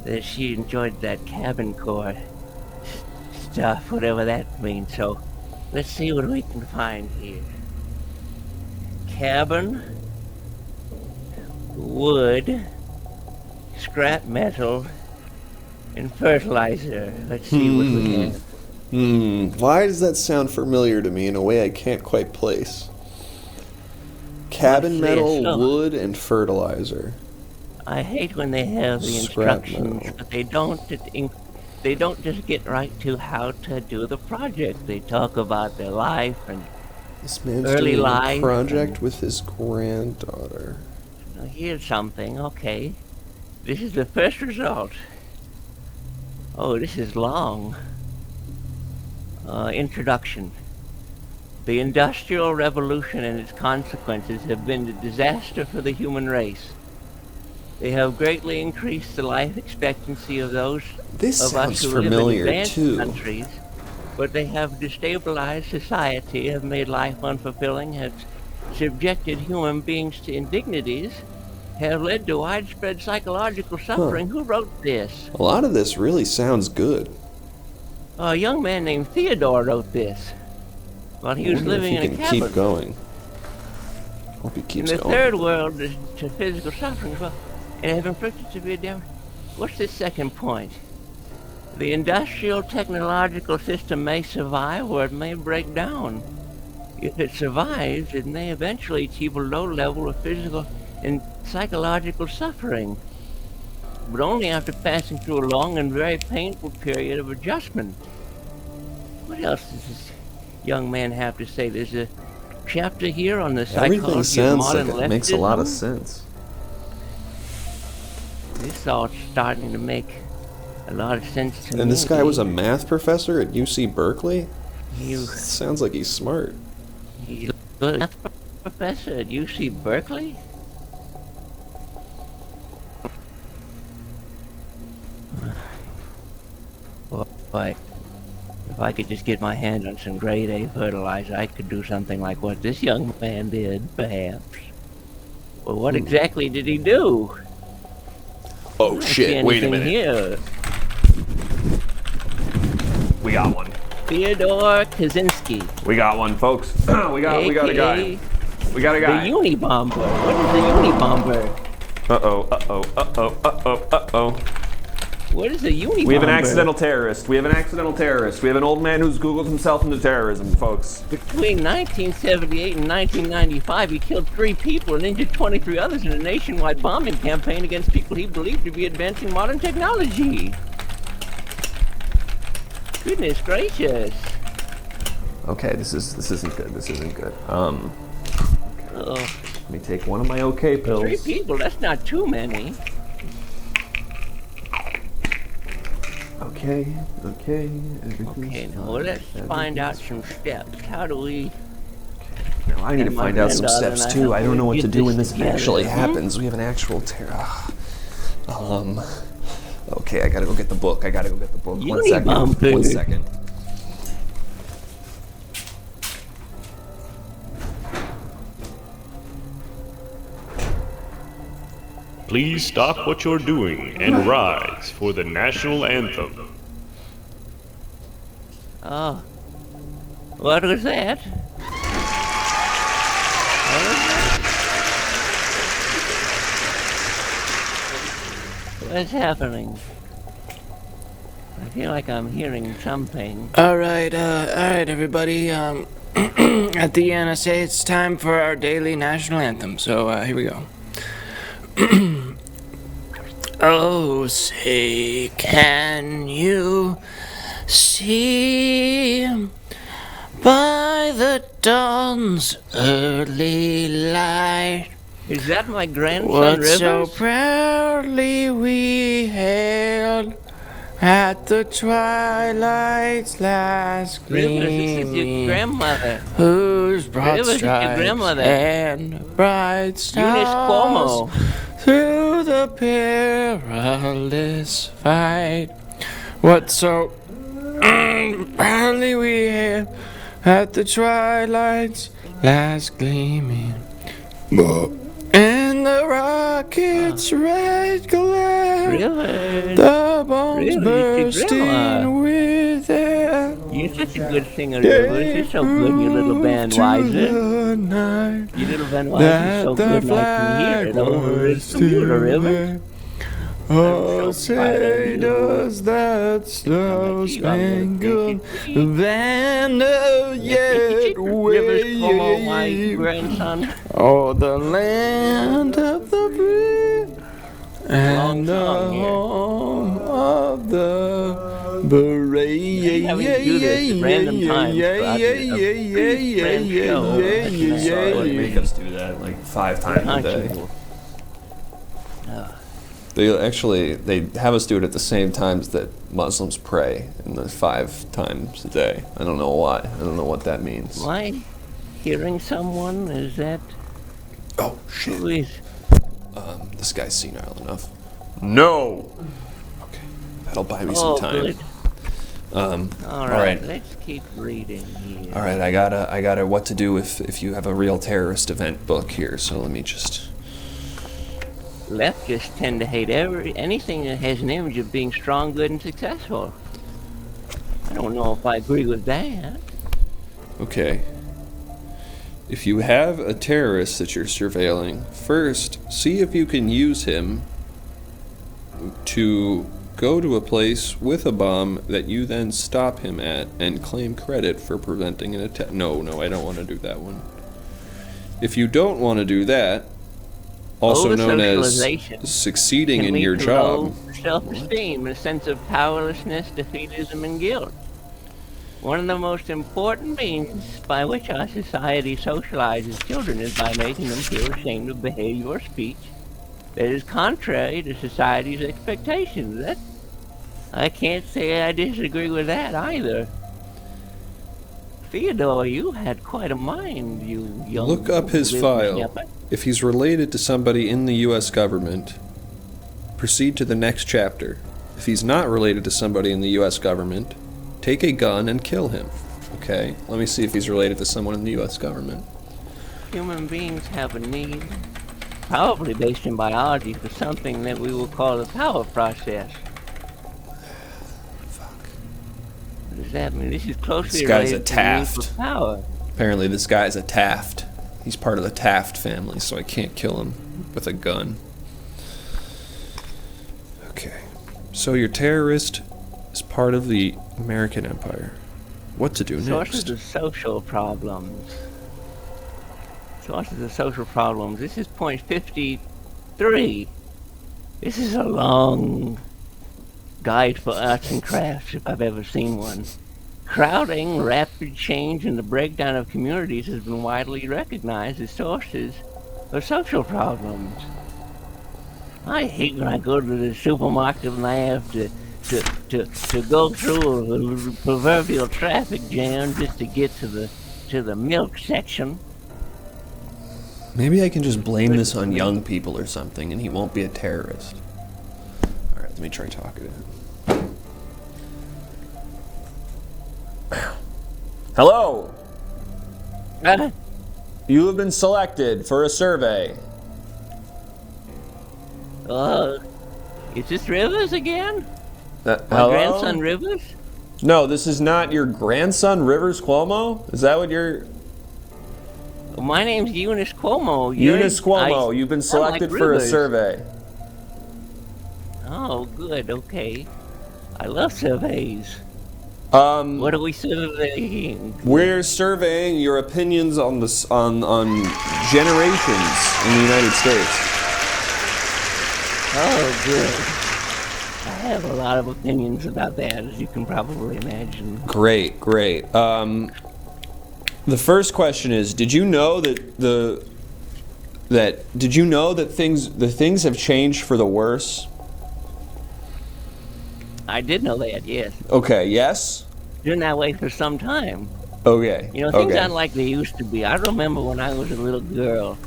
that she enjoyed that cabin corps stuff, whatever that means. So let's see what we can find here. Cabin, wood, scrap metal, and fertilizer. Let's see what we have. Why does that sound familiar to me in a way I can't quite place? Cabin metal, wood, and fertilizer. I hate when they have the instructions, but they don't just get right to how to do the project. They talk about their life and This man's early doing life. a project with his granddaughter. Now, here's something, okay. This is the first result. Oh, this is long. Introduction. The Industrial Revolution and its consequences have been a disaster for the human race. They have greatly increased the life expectancy of those This of us sounds who live in familiar, advanced too. countries, but they have destabilized society, have made life unfulfilling, have subjected human beings to indignities, have led to widespread psychological suffering. Who wrote this? A lot of this really sounds good. A young man named Theodore wrote this while he was I wonder if living he in a can cabin. keep going. Hope he In keeps the going. third world, to physical suffering, well, and have inflicted severe damage. What's the second point? The industrial technological system may survive or it may break down. If it survives, it may eventually achieve a low level of physical and psychological suffering, but only after passing through a long and very painful period of adjustment. What else does this young man have to say? There's a chapter here on the Everything psychology of sounds modern like it makes a lot of leftism. sense. This all starting to make a lot of sense to me. And this guy was a math professor at UC Berkeley? You- Sounds like he's smart. He's a math professor at UC Berkeley? Boy, if I could just get my hands on some grade A fertilizer, I could do something like what this young man did, perhaps. Well, what exactly did he do? Oh I don't see shit, wait a anything minute. Here. We got one. Theodore Kaczynski. We got one, folks. we got a guy. AKA We got a The guy. Unibomber. What is the Unibomber? Uh-oh. What is a Unibomber? We have an accidental terrorist. We have an old man who's Googled himself into terrorism, folks. Between 1978 and 1995, he killed 3 people and injured 23 others in a nationwide bombing campaign against people he believed to be advancing modern technology. Goodness gracious. Okay, this isn't good. Oh, Let me take one of my OK 3 pills. people, that's not too many. Okay. Okay, now let's find out some steps. How do we... Now I need to And my find out some granddaughter steps and I too. have I don't to know what get to do when this this together. actually happens. We have an actual terror. Okay, I gotta go get the book. One Unibomber. second. Please stop what you're doing and rise for the national anthem. Oh. What was that? What's happening? I feel like I'm hearing something. Alright, everybody. At the ENSA, it's time for our daily national anthem. So, here we go. Oh, say, can you see by the dawn's early light Is that my grandson what Rivers? so proudly we hailed at the twilight's last Rivers, this is your gleaming, grandmother. whose broad Rivers is your stripes grandmother. and bright Eunice stars Cuomo. through the perilous fight. What so proudly we hailed at the twilight's last gleaming, and the rocket's red glare, Rivers. the bombs Rivers, it's your grandma. bursting with air. You're such a good singer, Rivers. You're so good, you little Bandweiser. The night You little Bandweiser's so that the good, I can hear it over his was computer, Rivers. there. Oh, so proud of say you. does that star-spangled banner yet Rivers Cuomo, my wave grandson. o'er the land of the free and the song here. home of the brave? Ray. Having to do this at random times throughout a friend show. They make us do that like 5 times a day. They have us do it at the same times that Muslims pray, and the 5 times a day. I don't know why. I don't know what that means. Why? Hearing someone? Is that... Oh, shit. Who is... This guy's senile enough. No! Okay, that'll buy me some time. Good. All right. Let's keep reading here. All right, I got a what to do if you have a real terrorist event book here, so let me just... Leftists tend to hate anything that has an image of being strong, good, and successful. I don't know if I agree with that. Okay. If you have a terrorist that you're surveilling, first, see if you can use him to go to a place with a bomb that you then stop him at and claim credit for preventing an attack. No, I don't want to do that one. If you don't want to do that, also known as succeeding in your job. Self-esteem, a sense of powerlessness, defeatism, and guilt. One of the most important means by which our society socializes children is by making them feel ashamed of behavior or speech that is contrary to society's expectations. I can't say I disagree with that either. Theodore, you had quite a mind, you young... Look up his file. Shepherd. If he's related to somebody in the U.S. government, proceed to the next chapter. If he's not related to somebody in the U.S. government, take a gun and kill him. Okay, let me see if he's related to someone in the U.S. government. Human beings have a need, probably based in biology, for something that we will call the power process. What does that mean? This is closely related to the need for power. Apparently this guy's a Taft. He's part of the Taft family, so I can't kill him with a gun. Okay. So your terrorist is part of the American Empire. What to do next? Sources of social problems. Sources of social problems. This is point 53. This is a long guide for arts and crafts, if I've ever seen one. Crowding, rapid change, and the breakdown of communities has been widely recognized as sources of social problems. I hate when I go to the supermarket and I have to go through a proverbial traffic jam just to get to the milk section. Maybe I can just blame this on young people or something, and he won't be a terrorist. All right, let me try talking to him. Hello. You have been selected for a survey. Is this Rivers again? Hello? My grandson Rivers? No, this is not your grandson Rivers Cuomo? Is that what you're... My name's Eunice Cuomo. Eunice Cuomo, you've been selected for a survey. Oh, good, okay. I love surveys. What are we surveying? We're surveying your opinions on generations in the United States. Oh, good. I have a lot of opinions about that, as you can probably imagine. Great. The first question is: did you know that things have changed for the worse? I did know that, yes. Okay, yes? Been that way for some time. Okay. You know, things aren't like they used to be. I remember when I was a little girl.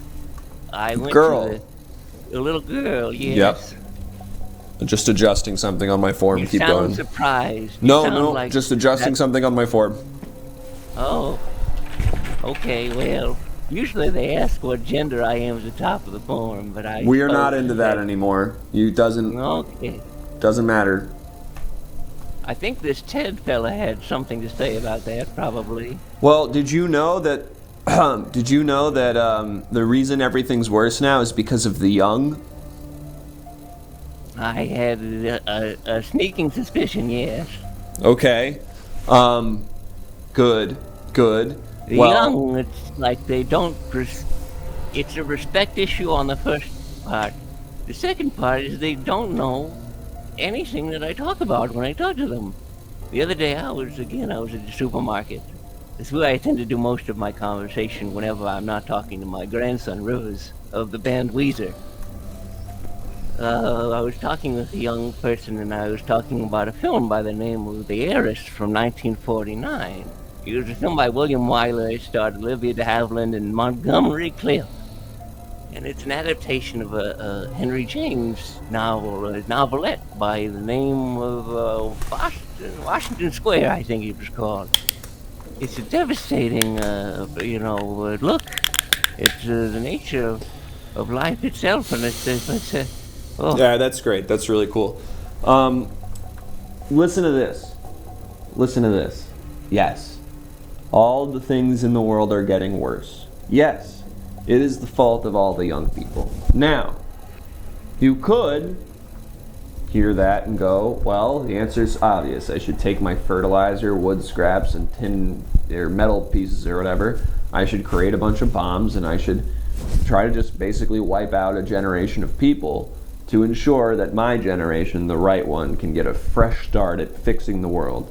I went to a little girl, yes. Yep. Just adjusting something on my form. Keep going. You sound surprised. No, just adjusting something on my form. Oh. Okay, well, usually they ask what gender I am at the top of the form, but I... We are not into that anymore. Okay. Doesn't matter. I think this Ted fella had something to say about that, probably. Well, did you know that the reason everything's worse now is because of the young? I had a sneaking suspicion, yes. Okay. Good. The young, it's like they don't... It's a respect issue on the first part. The second part is they don't know anything that I talk about when I talk to them. The other day I was at the supermarket. It's where I tend to do most of my conversation whenever I'm not talking to my grandson, Rivers, of the band Weezer. I was talking with a young person, and I was talking about a film by the name of The Heiress from 1949. It was a film by William Wyler. It starred Olivia de Havilland and Montgomery Clift. And it's an adaptation of a Henry James novel, a novelette by the name of Washington Square, I think it was called. It's a devastating, look. It's the nature of life itself, and oh. Yeah, that's great. That's really cool. Listen to this. Listen to this. Yes. All the things in the world are getting worse. Yes. It is the fault of all the young people. Now, you could hear that and go, well, the answer's obvious. I should take my fertilizer, wood scraps, and tin or metal pieces or whatever. I should create a bunch of bombs, and I should try to just basically wipe out a generation of people to ensure that my generation, the right one, can get a fresh start at fixing the world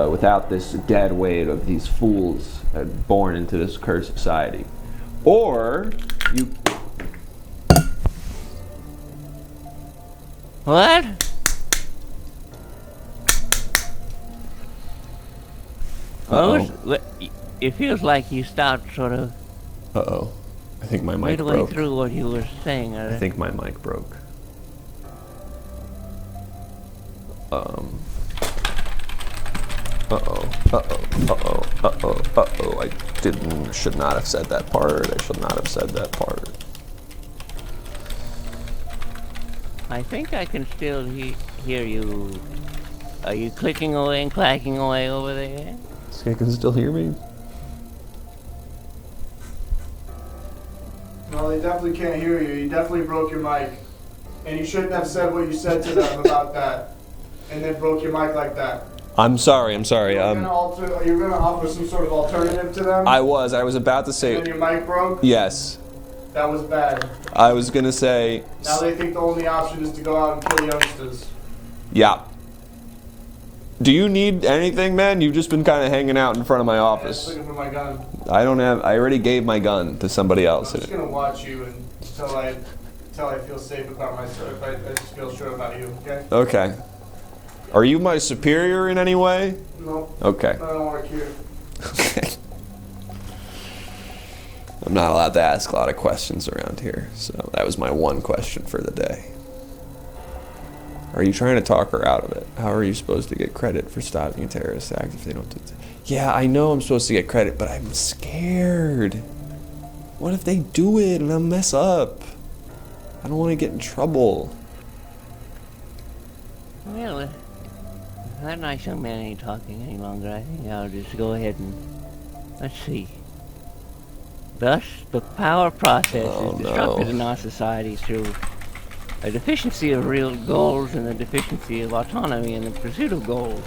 without this dead weight of these fools born into this cursed society. Or you... What? It feels like you stopped sort of... Uh-oh. I think my mic broke. Midway through what you were saying. I think my mic broke. I should not have said that part. I should not have said that part. I think I can still hear you. Are you clicking away and clacking away over there? This guy can still hear me? No, they definitely can't hear you. You definitely broke your mic. And you shouldn't have said what you said to them about that. And then broke your mic like that. I'm sorry. You're going to offer some sort of alternative to them? I was about to say... And then your mic broke? Yes. That was bad. I was going to say... Now they think the only option is to go out and kill youngsters. Yeah. Do you need anything, man? You've just been kind of hanging out in front of my office. Yeah, looking for my gun. I already gave my gun to somebody else. I'm just going to watch you until I feel safe about myself. I just feel sure about you, okay? Okay. Are you my superior in any way? No. Okay. I don't work here. Okay. I'm not allowed to ask a lot of questions around here, so that was my one question for the day. Are you trying to talk her out of it? How are you supposed to get credit for stopping a terrorist act if they don't do it? Yeah, I know I'm supposed to get credit, but I'm scared. What if they do it and I mess up? I don't want to get in trouble. Well, that nice young man ain't talking any longer. I think I'll just go ahead and... Let's see. Thus, the power process is disrupted in our society through a deficiency of real goals and a deficiency of autonomy in the pursuit of goals.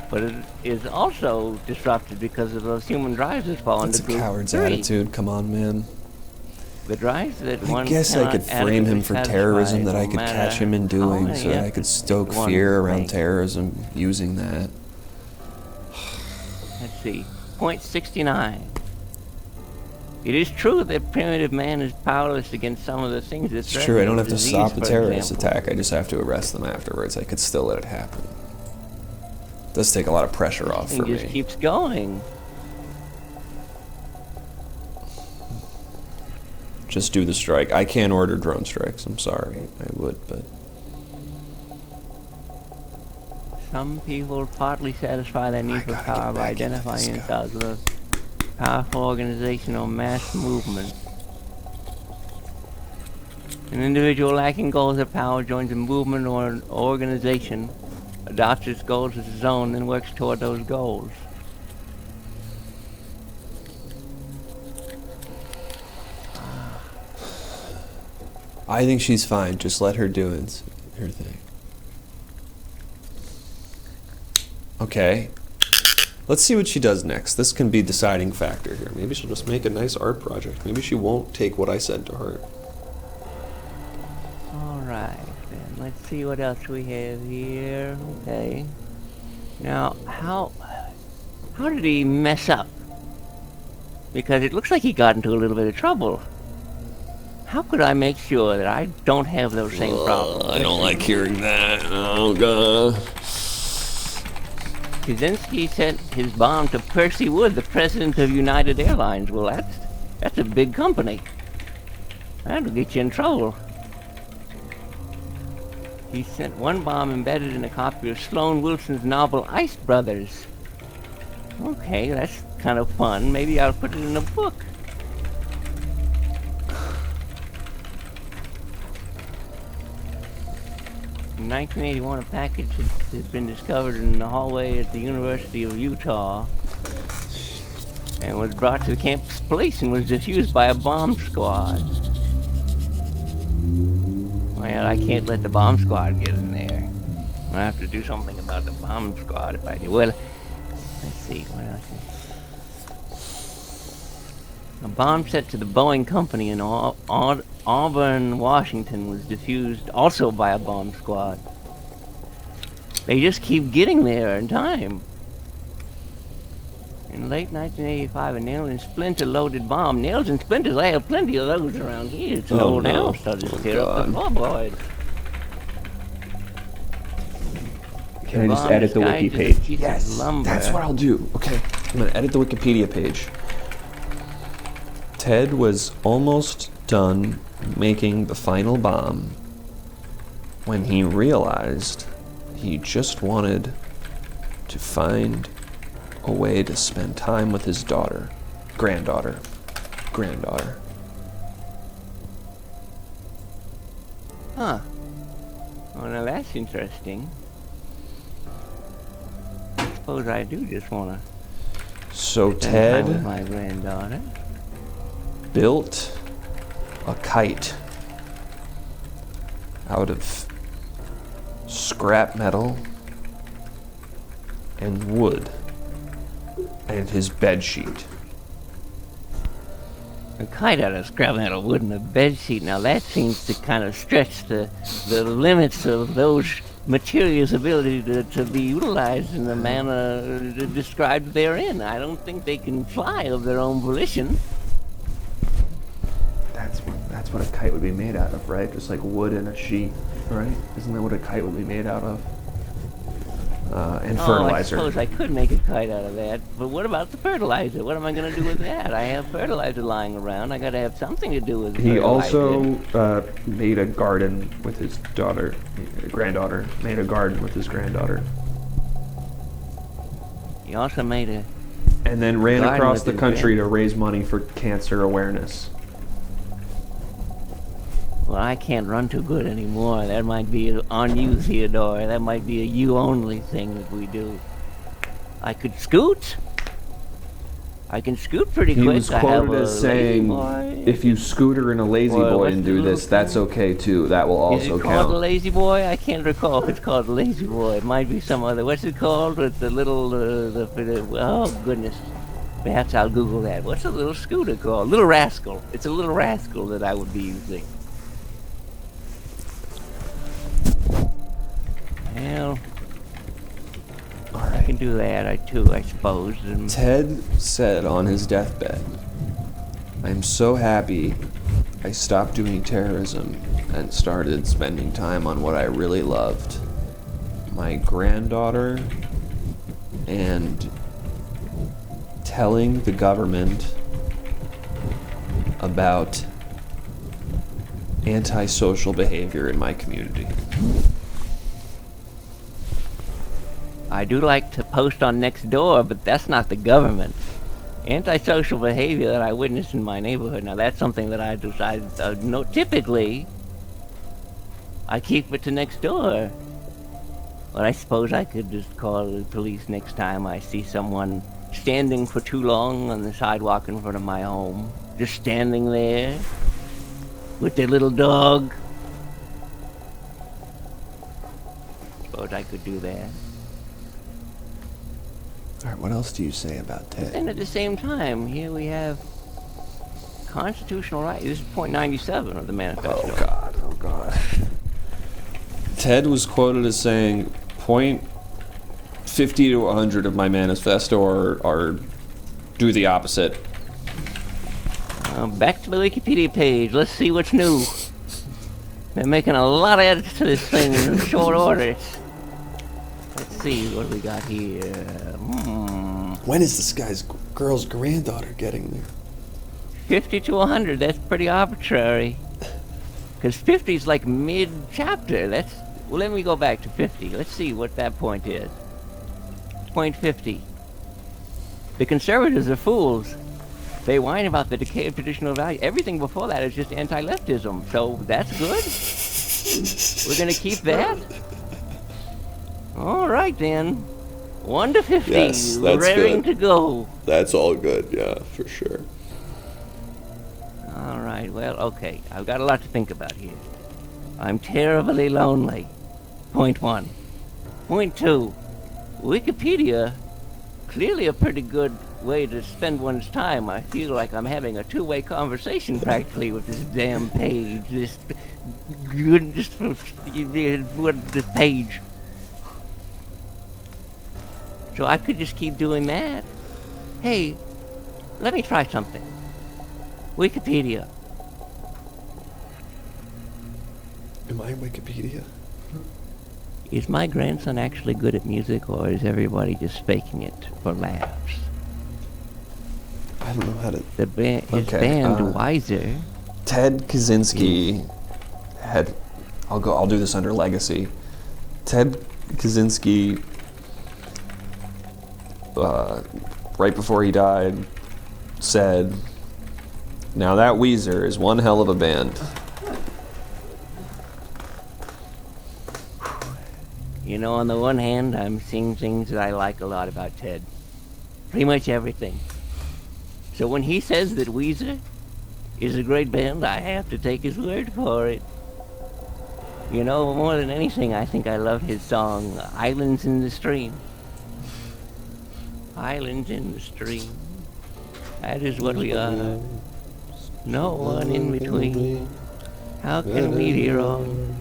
But it is also disrupted because of those human drives that fall into group 3. That's a coward's attitude. Come on, man. The drives that one I guess I could frame him for terrorism that I could catch him in doing, so that I could stoke fear around terrorism using that. Let's see. Point 69. It is true that primitive man is powerless against some of the things that It's true, I don't have to stop the terrorist attack, I just have to arrest them afterwards. I could still let it happen. It does take a lot of pressure off for me. It just keeps going. Just do the strike. I can't order drone strikes, I'm sorry. I would, but... Some people partly satisfy their need for power by identifying themselves with a powerful organization or mass movement. An individual lacking goals or power joins a movement or an organization, adopts its goals as its own, and works toward those goals. I think she's fine. Just let her do her thing. Okay. Let's see what she does next. This can be a deciding factor here. Maybe she'll just make a nice art project. Maybe she won't take what I said to her. Alright, then. Let's see what else we have here. Okay. Now, how did he mess up? Because it looks like he got into a little bit of trouble. How could I make sure that I don't have those same problems? I don't like hearing that. Oh, God. Kaczynski sent his bomb to Percy Wood, the president of United Airlines. Well, that's a big company. That'll get you in trouble. He sent one bomb embedded in a copy of Sloan Wilson's novel Ice Brothers. Okay, that's kind of fun. Maybe I'll put it in a book. In 1981, a package had been discovered in the hallway at the University of Utah and was brought to the campus police and was defused by a bomb squad. Well, I can't let the bomb squad get in there. I have to do something about the bomb squad if I do. Well, let's see. What else? A bomb set to the Boeing company in Auburn, Washington was defused also by a bomb squad. They just keep getting there in time. In late 1985, a nail and splinter loaded bomb. Nails and splinters, I have plenty of those around here. It's an old house, so just tear up the floorboards. Can I just edit the wiki page? Yes, that's what I'll do. Okay, I'm gonna edit the Wikipedia page. Ted was almost done making the final bomb when he realized he just wanted to find a way to spend time with his granddaughter. Huh. Well, now that's interesting. I suppose I do just want to So spend time with Ted my granddaughter. built a kite out of scrap metal and wood and his bed sheet. A kite out of scrap metal, wood, and a bed sheet. Now that seems to kind of stretch the limits of those materials' ability to be utilized in the manner described therein. I don't think they can fly of their own volition. That's what a kite would be made out of, right? Just like wood and a sheet, right? Isn't that what a kite would be made out of? And fertilizer. I suppose I could make a kite out of that, but what about the fertilizer? What am I going to do with that? I have fertilizer lying around. I got to have something to do with He fertilizer. also made a garden with his granddaughter. Made a garden with his granddaughter. He also made a... And then ran garden across with the his country to raise money for cancer awareness. Well, I can't run too good anymore. That might be on you, Theodore. That might be a you-only thing that we do. I could scoot. I can scoot pretty quick. He was I have quoted a as saying, lazy boy. if you scooter in a lazy Boy, boy what's and the do little this, that's okay too. That will Is it also called a count. lazy boy? I can't recall if it's called a lazy boy. It might be some other. What's it called with the little, oh goodness. Perhaps I'll Google that. What's a little scooter called? Little Rascal. It's a little rascal that I would be using. Well, I can do that, I suppose. And Ted said on his deathbed, I'm so happy I stopped doing terrorism and started spending time on what I really loved. My granddaughter and telling the government about antisocial behavior in my community. I do like to post on Nextdoor, but that's not the government. Antisocial behavior that I witnessed in my neighborhood. Now that's something that I decided. No, typically, I keep it to Nextdoor. But I suppose I could just call the police next time I see someone standing for too long on the sidewalk in front of my home, just standing there with their little dog. Suppose I could do that. All right, what else do you say about Ted? And at the same time, here we have constitutional rights. This is point 97 of the manifesto. Oh God. Ted was quoted as saying, point 50 to 100 of my manifesto are do the opposite. Back to the Wikipedia page. Let's see what's new. They're making a lot of edits to this thing in short order. Let's see what we got here. When is this girl's granddaughter getting there? 50 to 100. That's pretty arbitrary. Because 50 is like mid-chapter. Well, let me go back to 50. Let's see what that point is. Point 50. The conservatives are fools. They whine about the decay of traditional values. Everything before that is just anti-leftism. So that's good. We're going to keep that? All right, then. 1 to 50. Yes, that's raring good. to go. That's all good, yeah, for sure. All right, well, okay. I've got a lot to think about here. I'm terribly lonely. Point 1. Point 2. Wikipedia, clearly a pretty good way to spend one's time. I feel like I'm having a two-way conversation practically with this damn page. This page. So I could just keep doing that. Hey, let me try something. Wikipedia. Am I Wikipedia? Is my grandson actually good at music, or is everybody just faking it for laughs? I don't know how to... His band, Wiser. Ted Kaczynski had... I'll do this under legacy. Ted Kaczynski, right before he died, said, "Now that Weezer is one hell of a band." You know, on the one hand, I'm seeing things that I like a lot about Ted. Pretty much everything. So when he says that Weezer is a great band, I have to take his word for it. You know, more than anything, I think I love his song, Islands in the Stream. Islands in the stream. That is what we are. No one in between. How can we be wrong?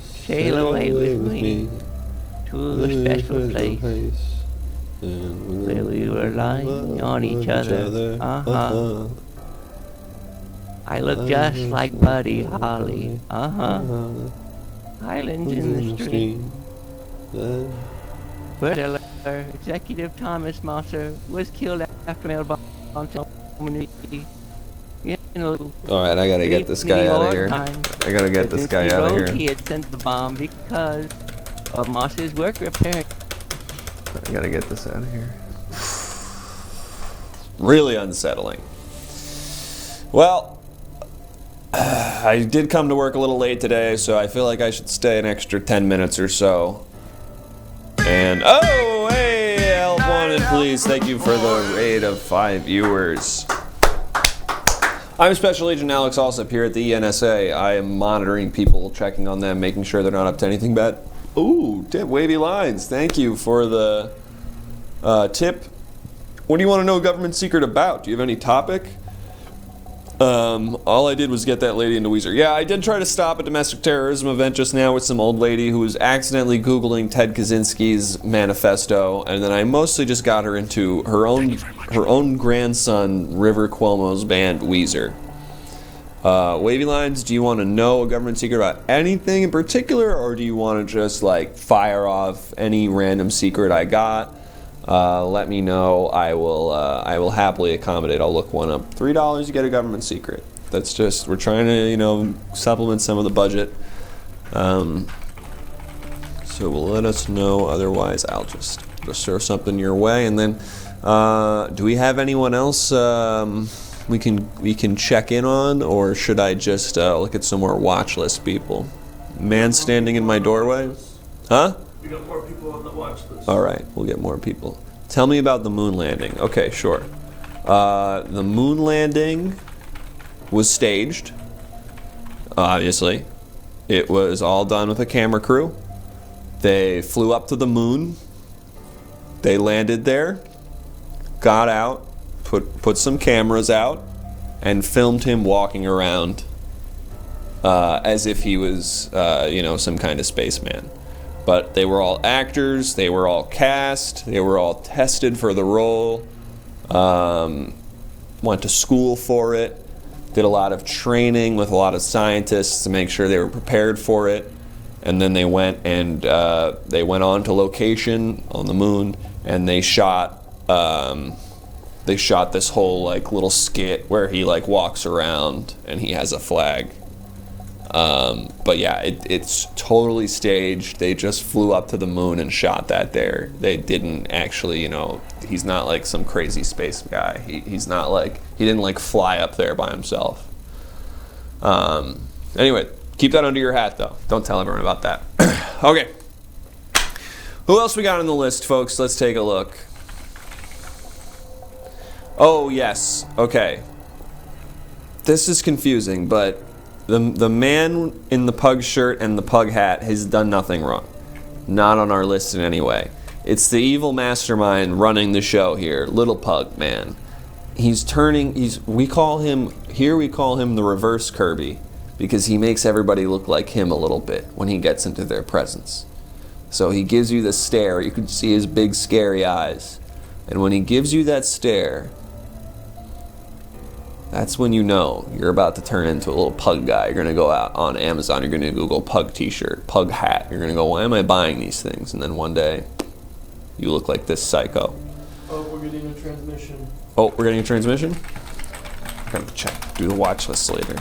Sail away with me to a special place where we were lying on each other. I look just like Buddy Holly. Islands in the stream. Where Executive Thomas Mosser was killed after mail bomb. You know, All right, I gotta get this guy out of here. I gotta get this guy out of here. He had sent the bomb because of Moss's work repair. I gotta get this out of here. Really unsettling. Well, I did come to work a little late today, so I feel like I should stay an extra 10 minutes or so. And, oh, hey, help wanted, please. Thank you for the raid of 5 viewers. I'm Special Agent Alex Alsop here at the ENSA. I am monitoring people, checking on them, making sure they're not up to anything bad. Ooh, tip, wavy lines. Thank you for the tip. What do you want to know a government secret about? Do you have any topic? All I did was get that lady into Weezer. Yeah, I did try to stop a domestic terrorism event just now with some old lady who was accidentally Googling Ted Kaczynski's manifesto, and then I mostly just got her into her own grandson, River Cuomo's band, Weezer. Wavy lines, do you want to know a government secret about anything in particular, or do you want to just, like, fire off any random secret I got? Let me know. I will happily accommodate. I'll look one up. $3, you get a government secret. That's just, we're trying to, supplement some of the budget. So we'll let us know. Otherwise, I'll just throw something your way. And then, do we have anyone else we can check in on, or should I just look at some more watch list people? Man standing in my doorway? Huh? We got more people on the watch list. All right, we'll get more people. Tell me about the moon landing. Okay, sure. The moon landing was staged, obviously. It was all done with a camera crew. They flew up to the moon. They landed there, got out, put some cameras out, and filmed him walking around as if he was, some kind of spaceman. But they were all actors, they were all cast, they were all tested for the role, went to school for it, did a lot of training with a lot of scientists to make sure they were prepared for it. And then they went on to location on the moon, and they shot this whole like little skit where he like walks around and he has a flag. But yeah, it's totally staged. They just flew up to the moon and shot that there. They didn't actually, he's not like some crazy space guy. He's not like, he didn't like fly up there by himself. Anyway, keep that under your hat though. Don't tell everyone about that. Okay. Who else we got on the list, folks? Let's take a look. Oh, yes. Okay. This is confusing, but the man in the pug shirt and the pug hat has done nothing wrong. Not on our list in any way. It's the evil mastermind running the show here, Little Pug Man. We call him the reverse Kirby, because he makes everybody look like him a little bit when he gets into their presence. So he gives you the stare. You can see his big scary eyes. And when he gives you that stare, that's when you know you're about to turn into a little pug guy. You're going to go out on Amazon. You're going to Google pug t-shirt, pug hat. You're going to go, why am I buying these things? And then one day, you look like this psycho. Oh, we're getting a transmission. Oh, we're getting a transmission? I'm going to check. Do the watch list later.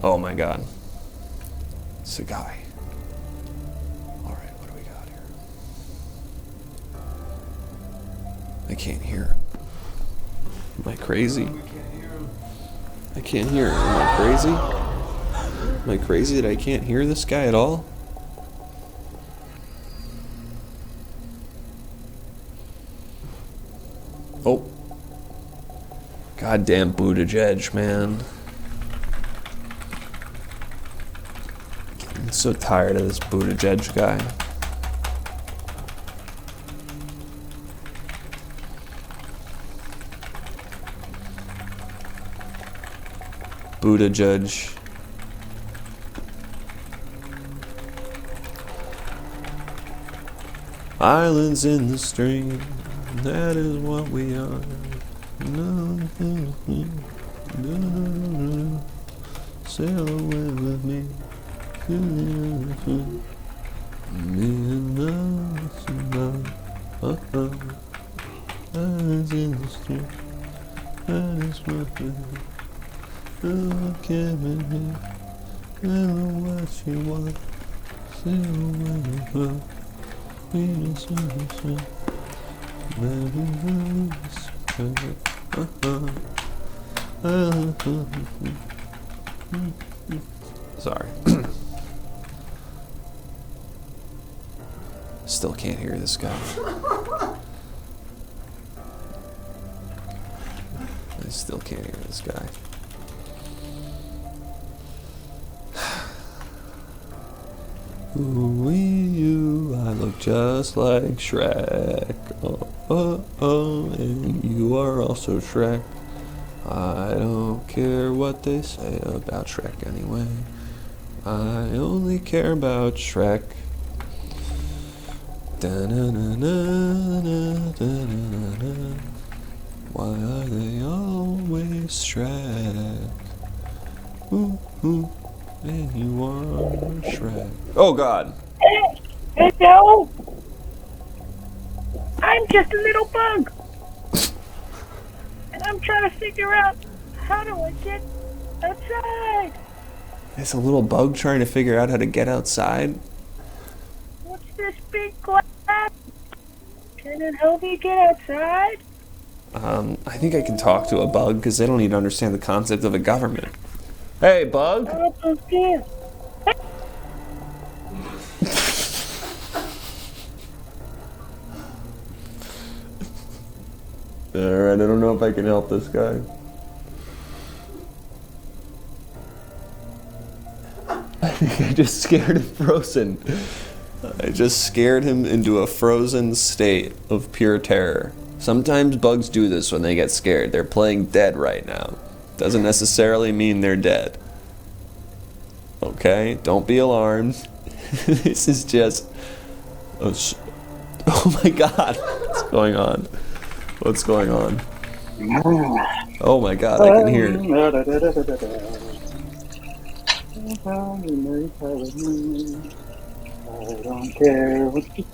Oh my god. It's a guy. Alright, what do we got here? I can't hear him. Am I crazy? I can't hear him. Am I crazy? Am I crazy that I can't hear this guy at all? Oh. Goddamn Buttigieg, man. I'm so tired of this Buttigieg guy. Buttigieg. Islands in the stream, that is what we are. Sail away with me. Islands in the stream, that is what we are. Look at me, I know what you want. Sail away with her. Sorry. Still can't hear this guy. I still can't hear this guy. Ooh, you, I look just like Shrek. Oh, oh, oh, and you are also Shrek. I don't care what they say about Shrek anyway. I only care about Shrek. Da-na-na-na-na-na-na-na. Why are they always Shrek? Ooh, ooh. And you are Shrek. Oh God. Hey, no! I'm just a little bug. And I'm trying to figure out how do I get outside? It's a little bug trying to figure out how to get outside. What's this big glass? Can it help me get outside? I think I can talk to a bug because they don't even understand the concept of a government. Hey, bug. Okay. Alright, I don't know if I can help this guy. I think I just scared him frozen. I just scared him into a frozen state of pure terror. Sometimes bugs do this when they get scared. They're playing dead right now. Doesn't necessarily mean they're dead. Okay, don't be alarmed. This is just... Oh my god, what's going on? What's going on? Oh my god, I can hear it. I don't care what you...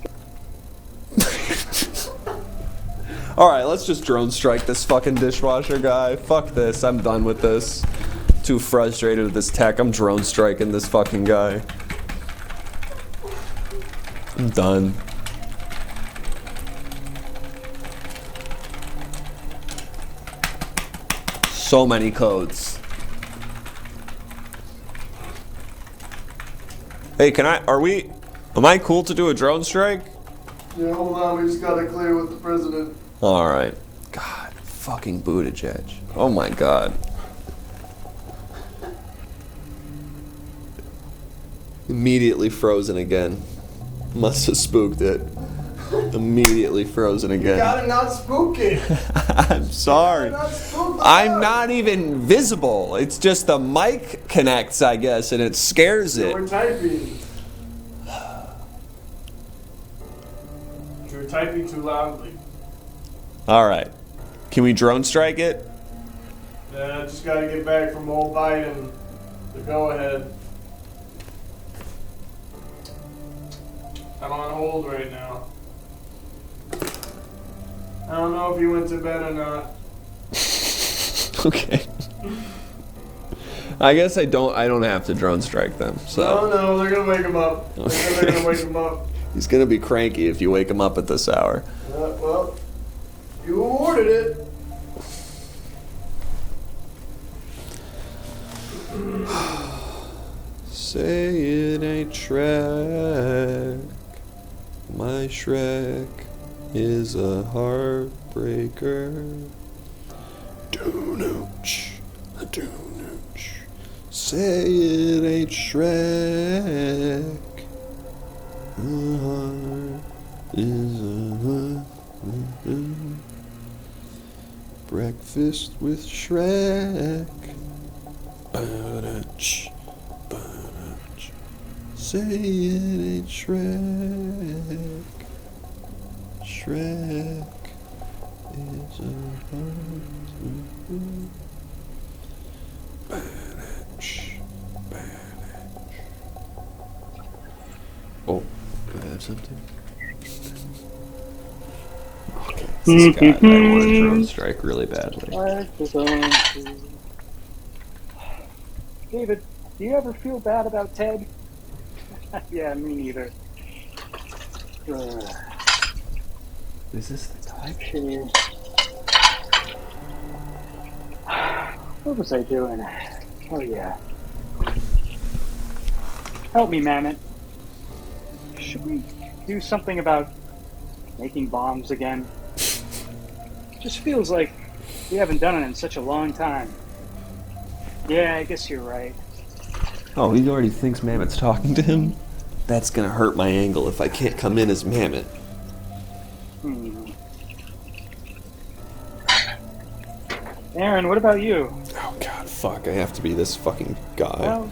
Alright, let's just drone strike this fucking dishwasher guy. Fuck this, I'm done with this. Too frustrated with this tech, I'm drone striking this fucking guy. I'm done. So many codes. Hey, am I cool to do a drone strike? Yeah, hold on, we just gotta clear with the president. Alright. God, fucking Buttigieg. Oh my god. Immediately frozen again. Must have spooked it. Immediately frozen again. You gotta not spook it. I'm sorry. I'm not even visible. It's just the mic connects, I guess, and it scares it. We're typing. You're typing too loudly. Alright. Can we drone strike it? Yeah, just gotta get back from old Biden. The go ahead. I'm on hold right now. I don't know if you went to bed or not. Okay. I guess I don't have to drone strike them. So. No, they're gonna wake him up. They're gonna wake him up. He's gonna be cranky if you wake him up at this hour. Well, you awarded it. Say it ain't Shrek. My Shrek is a heartbreaker. Do-nooch, do-nooch. Say it ain't Shrek. A heart is a breakfast with Shrek. Ba-da-ch, ba-da-ch. Say it ain't Shrek. Shrek is a heart. Ba-da-ch, ba-da-ch. Oh, do I have something? Okay, this guy, I want to drone strike really badly. David, do you ever feel bad about Ted? Yeah, me neither. Is this the type? What was I doing? Oh yeah. Help me, Mammoth. Should we do something about making bombs again? Just feels like we haven't done it in such a long time. Yeah, I guess you're right. Oh, he already thinks Mammoth's talking to him? That's gonna hurt my angle if I can't come in as Mammoth. Aaron, what about you? Oh god, fuck, I have to be this fucking guy. Well,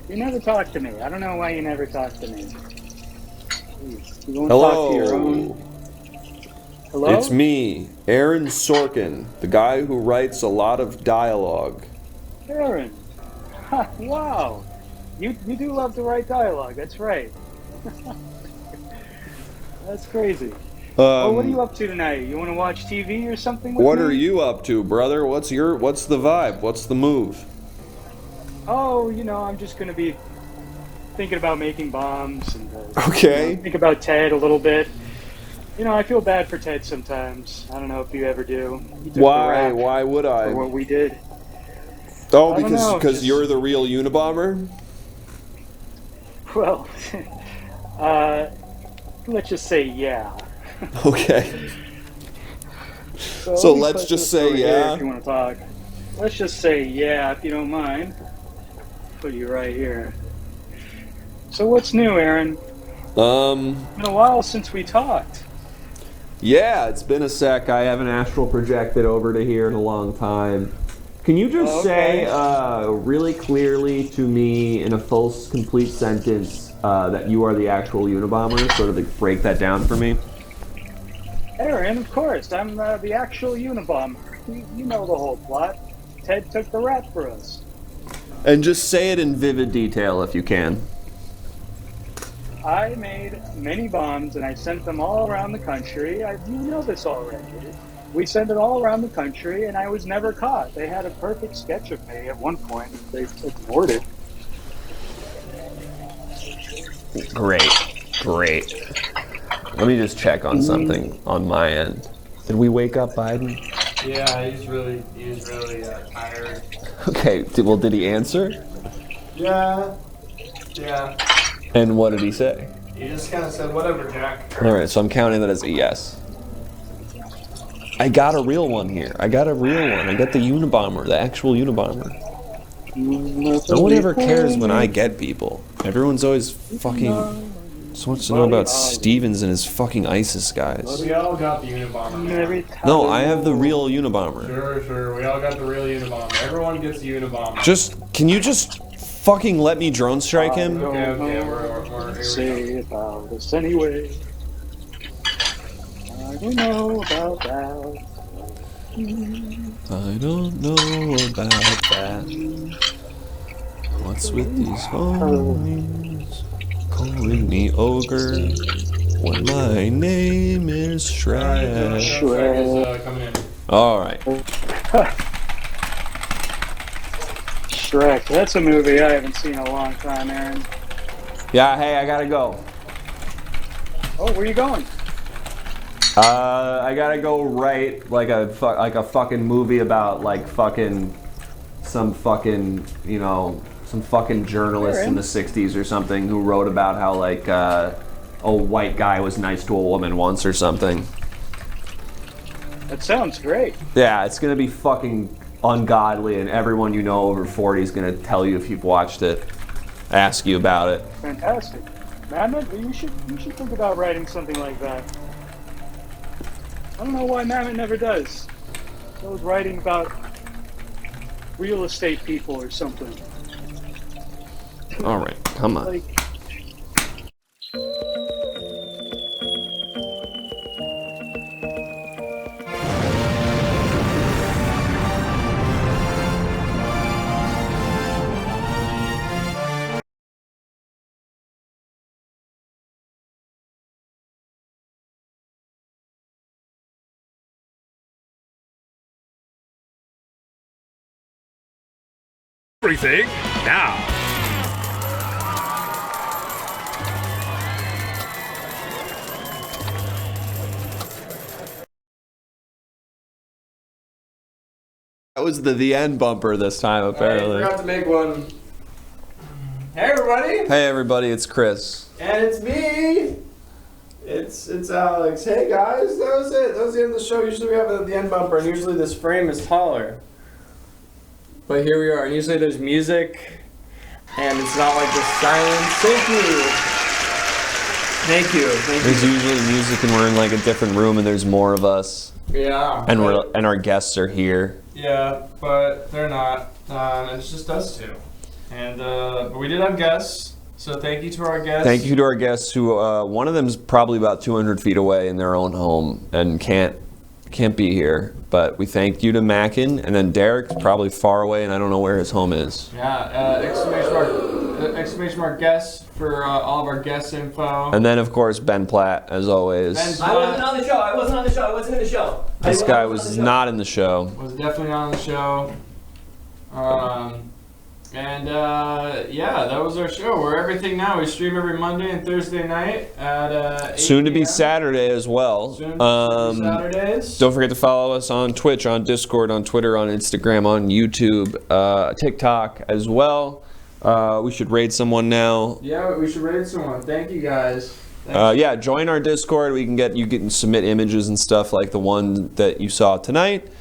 you never talk to me. I don't know why you never talk to me. You won't talk to your own... Hello? It's me, Aaron Sorkin, the guy who writes a lot of dialogue. Aaron. Wow. You do love to write dialogue, that's right. That's crazy. Well, what are you up to tonight? You want to watch TV or something with What me? are you up to, brother? What's the vibe? What's the move? Oh, I'm just going to be thinking about making bombs and okay. Think about Ted a little bit. I feel bad for Ted sometimes. I don't know if you ever do. He took the rap Why would I? for what we did. Oh, I don't know, because you're the real Unabomber? Well, let's just say yeah. Okay. So let's just say yeah. If you want to talk, let's just say yeah, if you don't mind. Put you right here. So what's new, Aaron? It's been a while since we talked. Yeah, it's been a sec. I haven't astral projected over to here in a long time. Can you just say really clearly to me in a full, complete sentence that you are the actual Unabomber? Sort of like break that down for me. Aaron, of course. I'm the actual Unabomber. You know the whole plot. Ted took the rat for us. And just say it in vivid detail if you can. I made many bombs and I sent them all around the country. You know this already. We sent it all around the country and I was never caught. They had a perfect sketch of me at one point. They ignored it. Great. Let me just check on something on my end. Did we wake up Biden? Yeah, he's really tired. Okay, did he answer? Yeah. And what did he say? He just kind of said, whatever, Jack. Alright, so I'm counting that as a yes. I got a real one here. I got the Unabomber, the actual Unabomber. No one ever cares when I get people. Everyone's always fucking just wants to know about Stevens and his fucking ISIS guys. We all got the Unabomber. No, I have the real Unabomber. Sure. We all got the real Unabomber. Everyone gets the Unabomber. Can you just fucking let me drone strike him? Okay, we're say about this anyway. I don't know about that. I don't know about that. What's with these homies calling me ogre when my name is Shrek? Shrek is coming in. Alright. Shrek, that's a movie I haven't seen in a long time, Aaron. Yeah, hey, I gotta go. Oh, where you going? I gotta go write like a fucking movie about like fucking some fucking journalist in the 60s or something who wrote about how like a white guy was nice to a woman once or something. That sounds great. Yeah, it's gonna be fucking ungodly, and everyone you know over 40 is gonna tell you if you've watched it, ask you about it. Fantastic. Mammoth, you should think about writing something like that. I don't know why Mammoth never does. I was writing about real estate people or something. Alright, come on. Like, Everything now. That was the end bumper this time, apparently. I forgot to make one. Hey everybody! Hey everybody, it's Chris. And it's me! It's Alex. Hey guys, that was it. That was the end of the show. Usually we have the end bumper, and usually this frame is taller. But here we are, and usually there's music, and it's not like just silence. Thank you. There's usually music, and we're in like a different room, and there's more of us. Yeah. And our guests are here. Yeah, but they're not. It's just us two. And but we did have guests, so thank you to our guests. Thank you to our guests who one of them's probably about 200 feet away in their own home and can't be here. But we thank you to Mackin, and then Derek's probably far away, and I don't know where his home is. Yeah, exclamation mark guests for all of our guest info. And then, of course, Ben Platt, as always. I wasn't on the show. I wasn't in the show. This guy was not in the show. Was definitely not on the show. Yeah, that was our show. We're Everything Now. We stream every Monday and Thursday night at 8 Soon to be Saturday as well. Saturdays. Don't forget to follow us on Twitch, on Discord, on Twitter, on Instagram, on YouTube, TikTok as well. We should raid someone now. Yeah, we should raid someone. Thank you guys. Yeah, join our Discord. You can submit images and stuff like the one that you saw tonight.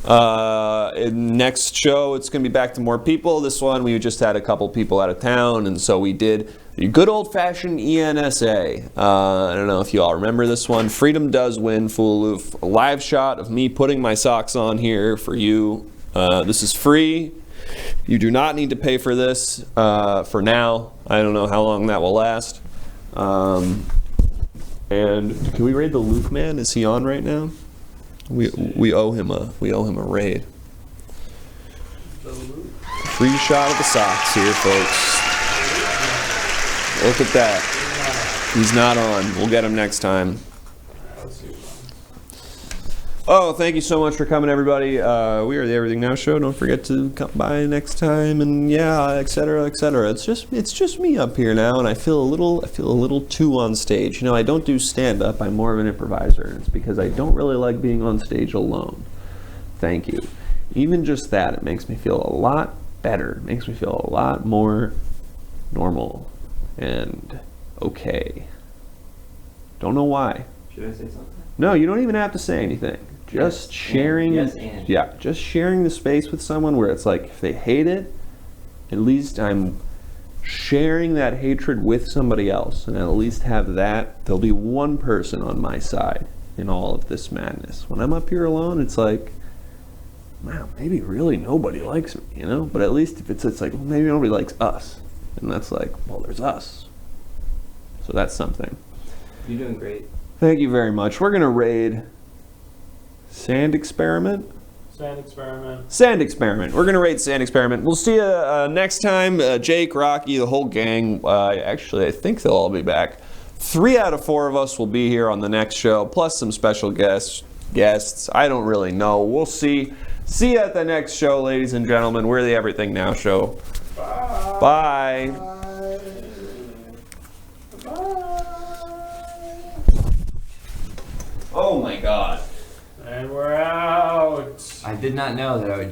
Next show, it's going to be back to more people. This one, we just had a couple people out of town, and so we did the good old-fashioned ENSA. I don't know if you all remember this one. Freedom Does Win, Fooloof. A live shot of me putting my socks on here for you This is free. You do not need to pay for this for now. I don't know how long that will last. And can we raid the Luke man? Is he on right now? We owe him a raid. Free shot of the socks here, folks. Look at that. He's not on. We'll get him next time. Oh, thank you so much for coming, everybody. We are the Everything Now Show. Don't forget to come by next time, and yeah, etc., etc. It's just me up here now, and I feel a little too on stage. You know, I don't do stand up. I'm more of an improviser, and it's because I don't really like being on stage alone. Thank you. Even just that, it makes me feel a lot better. It makes me feel a lot more normal and okay. Don't know why. Should I say something? No, you don't even have to say anything. Just sharing, just sharing the space with someone where it's like if they hate it, at least I'm sharing that hatred with somebody else, and at least have that. There'll be one person on my side in all of this madness. When I'm up here alone, it's like, wow, maybe really nobody likes me, you know? But at least if it's like, well, maybe nobody likes us, and that's like, well, there's us. So that's something. You're doing great. Thank you very much. We're gonna raid Sand Experiment. Sand Experiment. Sand Experiment. We're gonna raid Sand Experiment. We'll see you next time. Jake, Rocky, the whole gang. Actually, I think they'll all be back. 3 out of 4 of us will be here on the next show, plus some special guests. I don't really know. We'll see. See you at the next show, ladies and gentlemen. We're the Everything Now Show. Bye. Bye. Oh my God. And we're out. I did not know that I would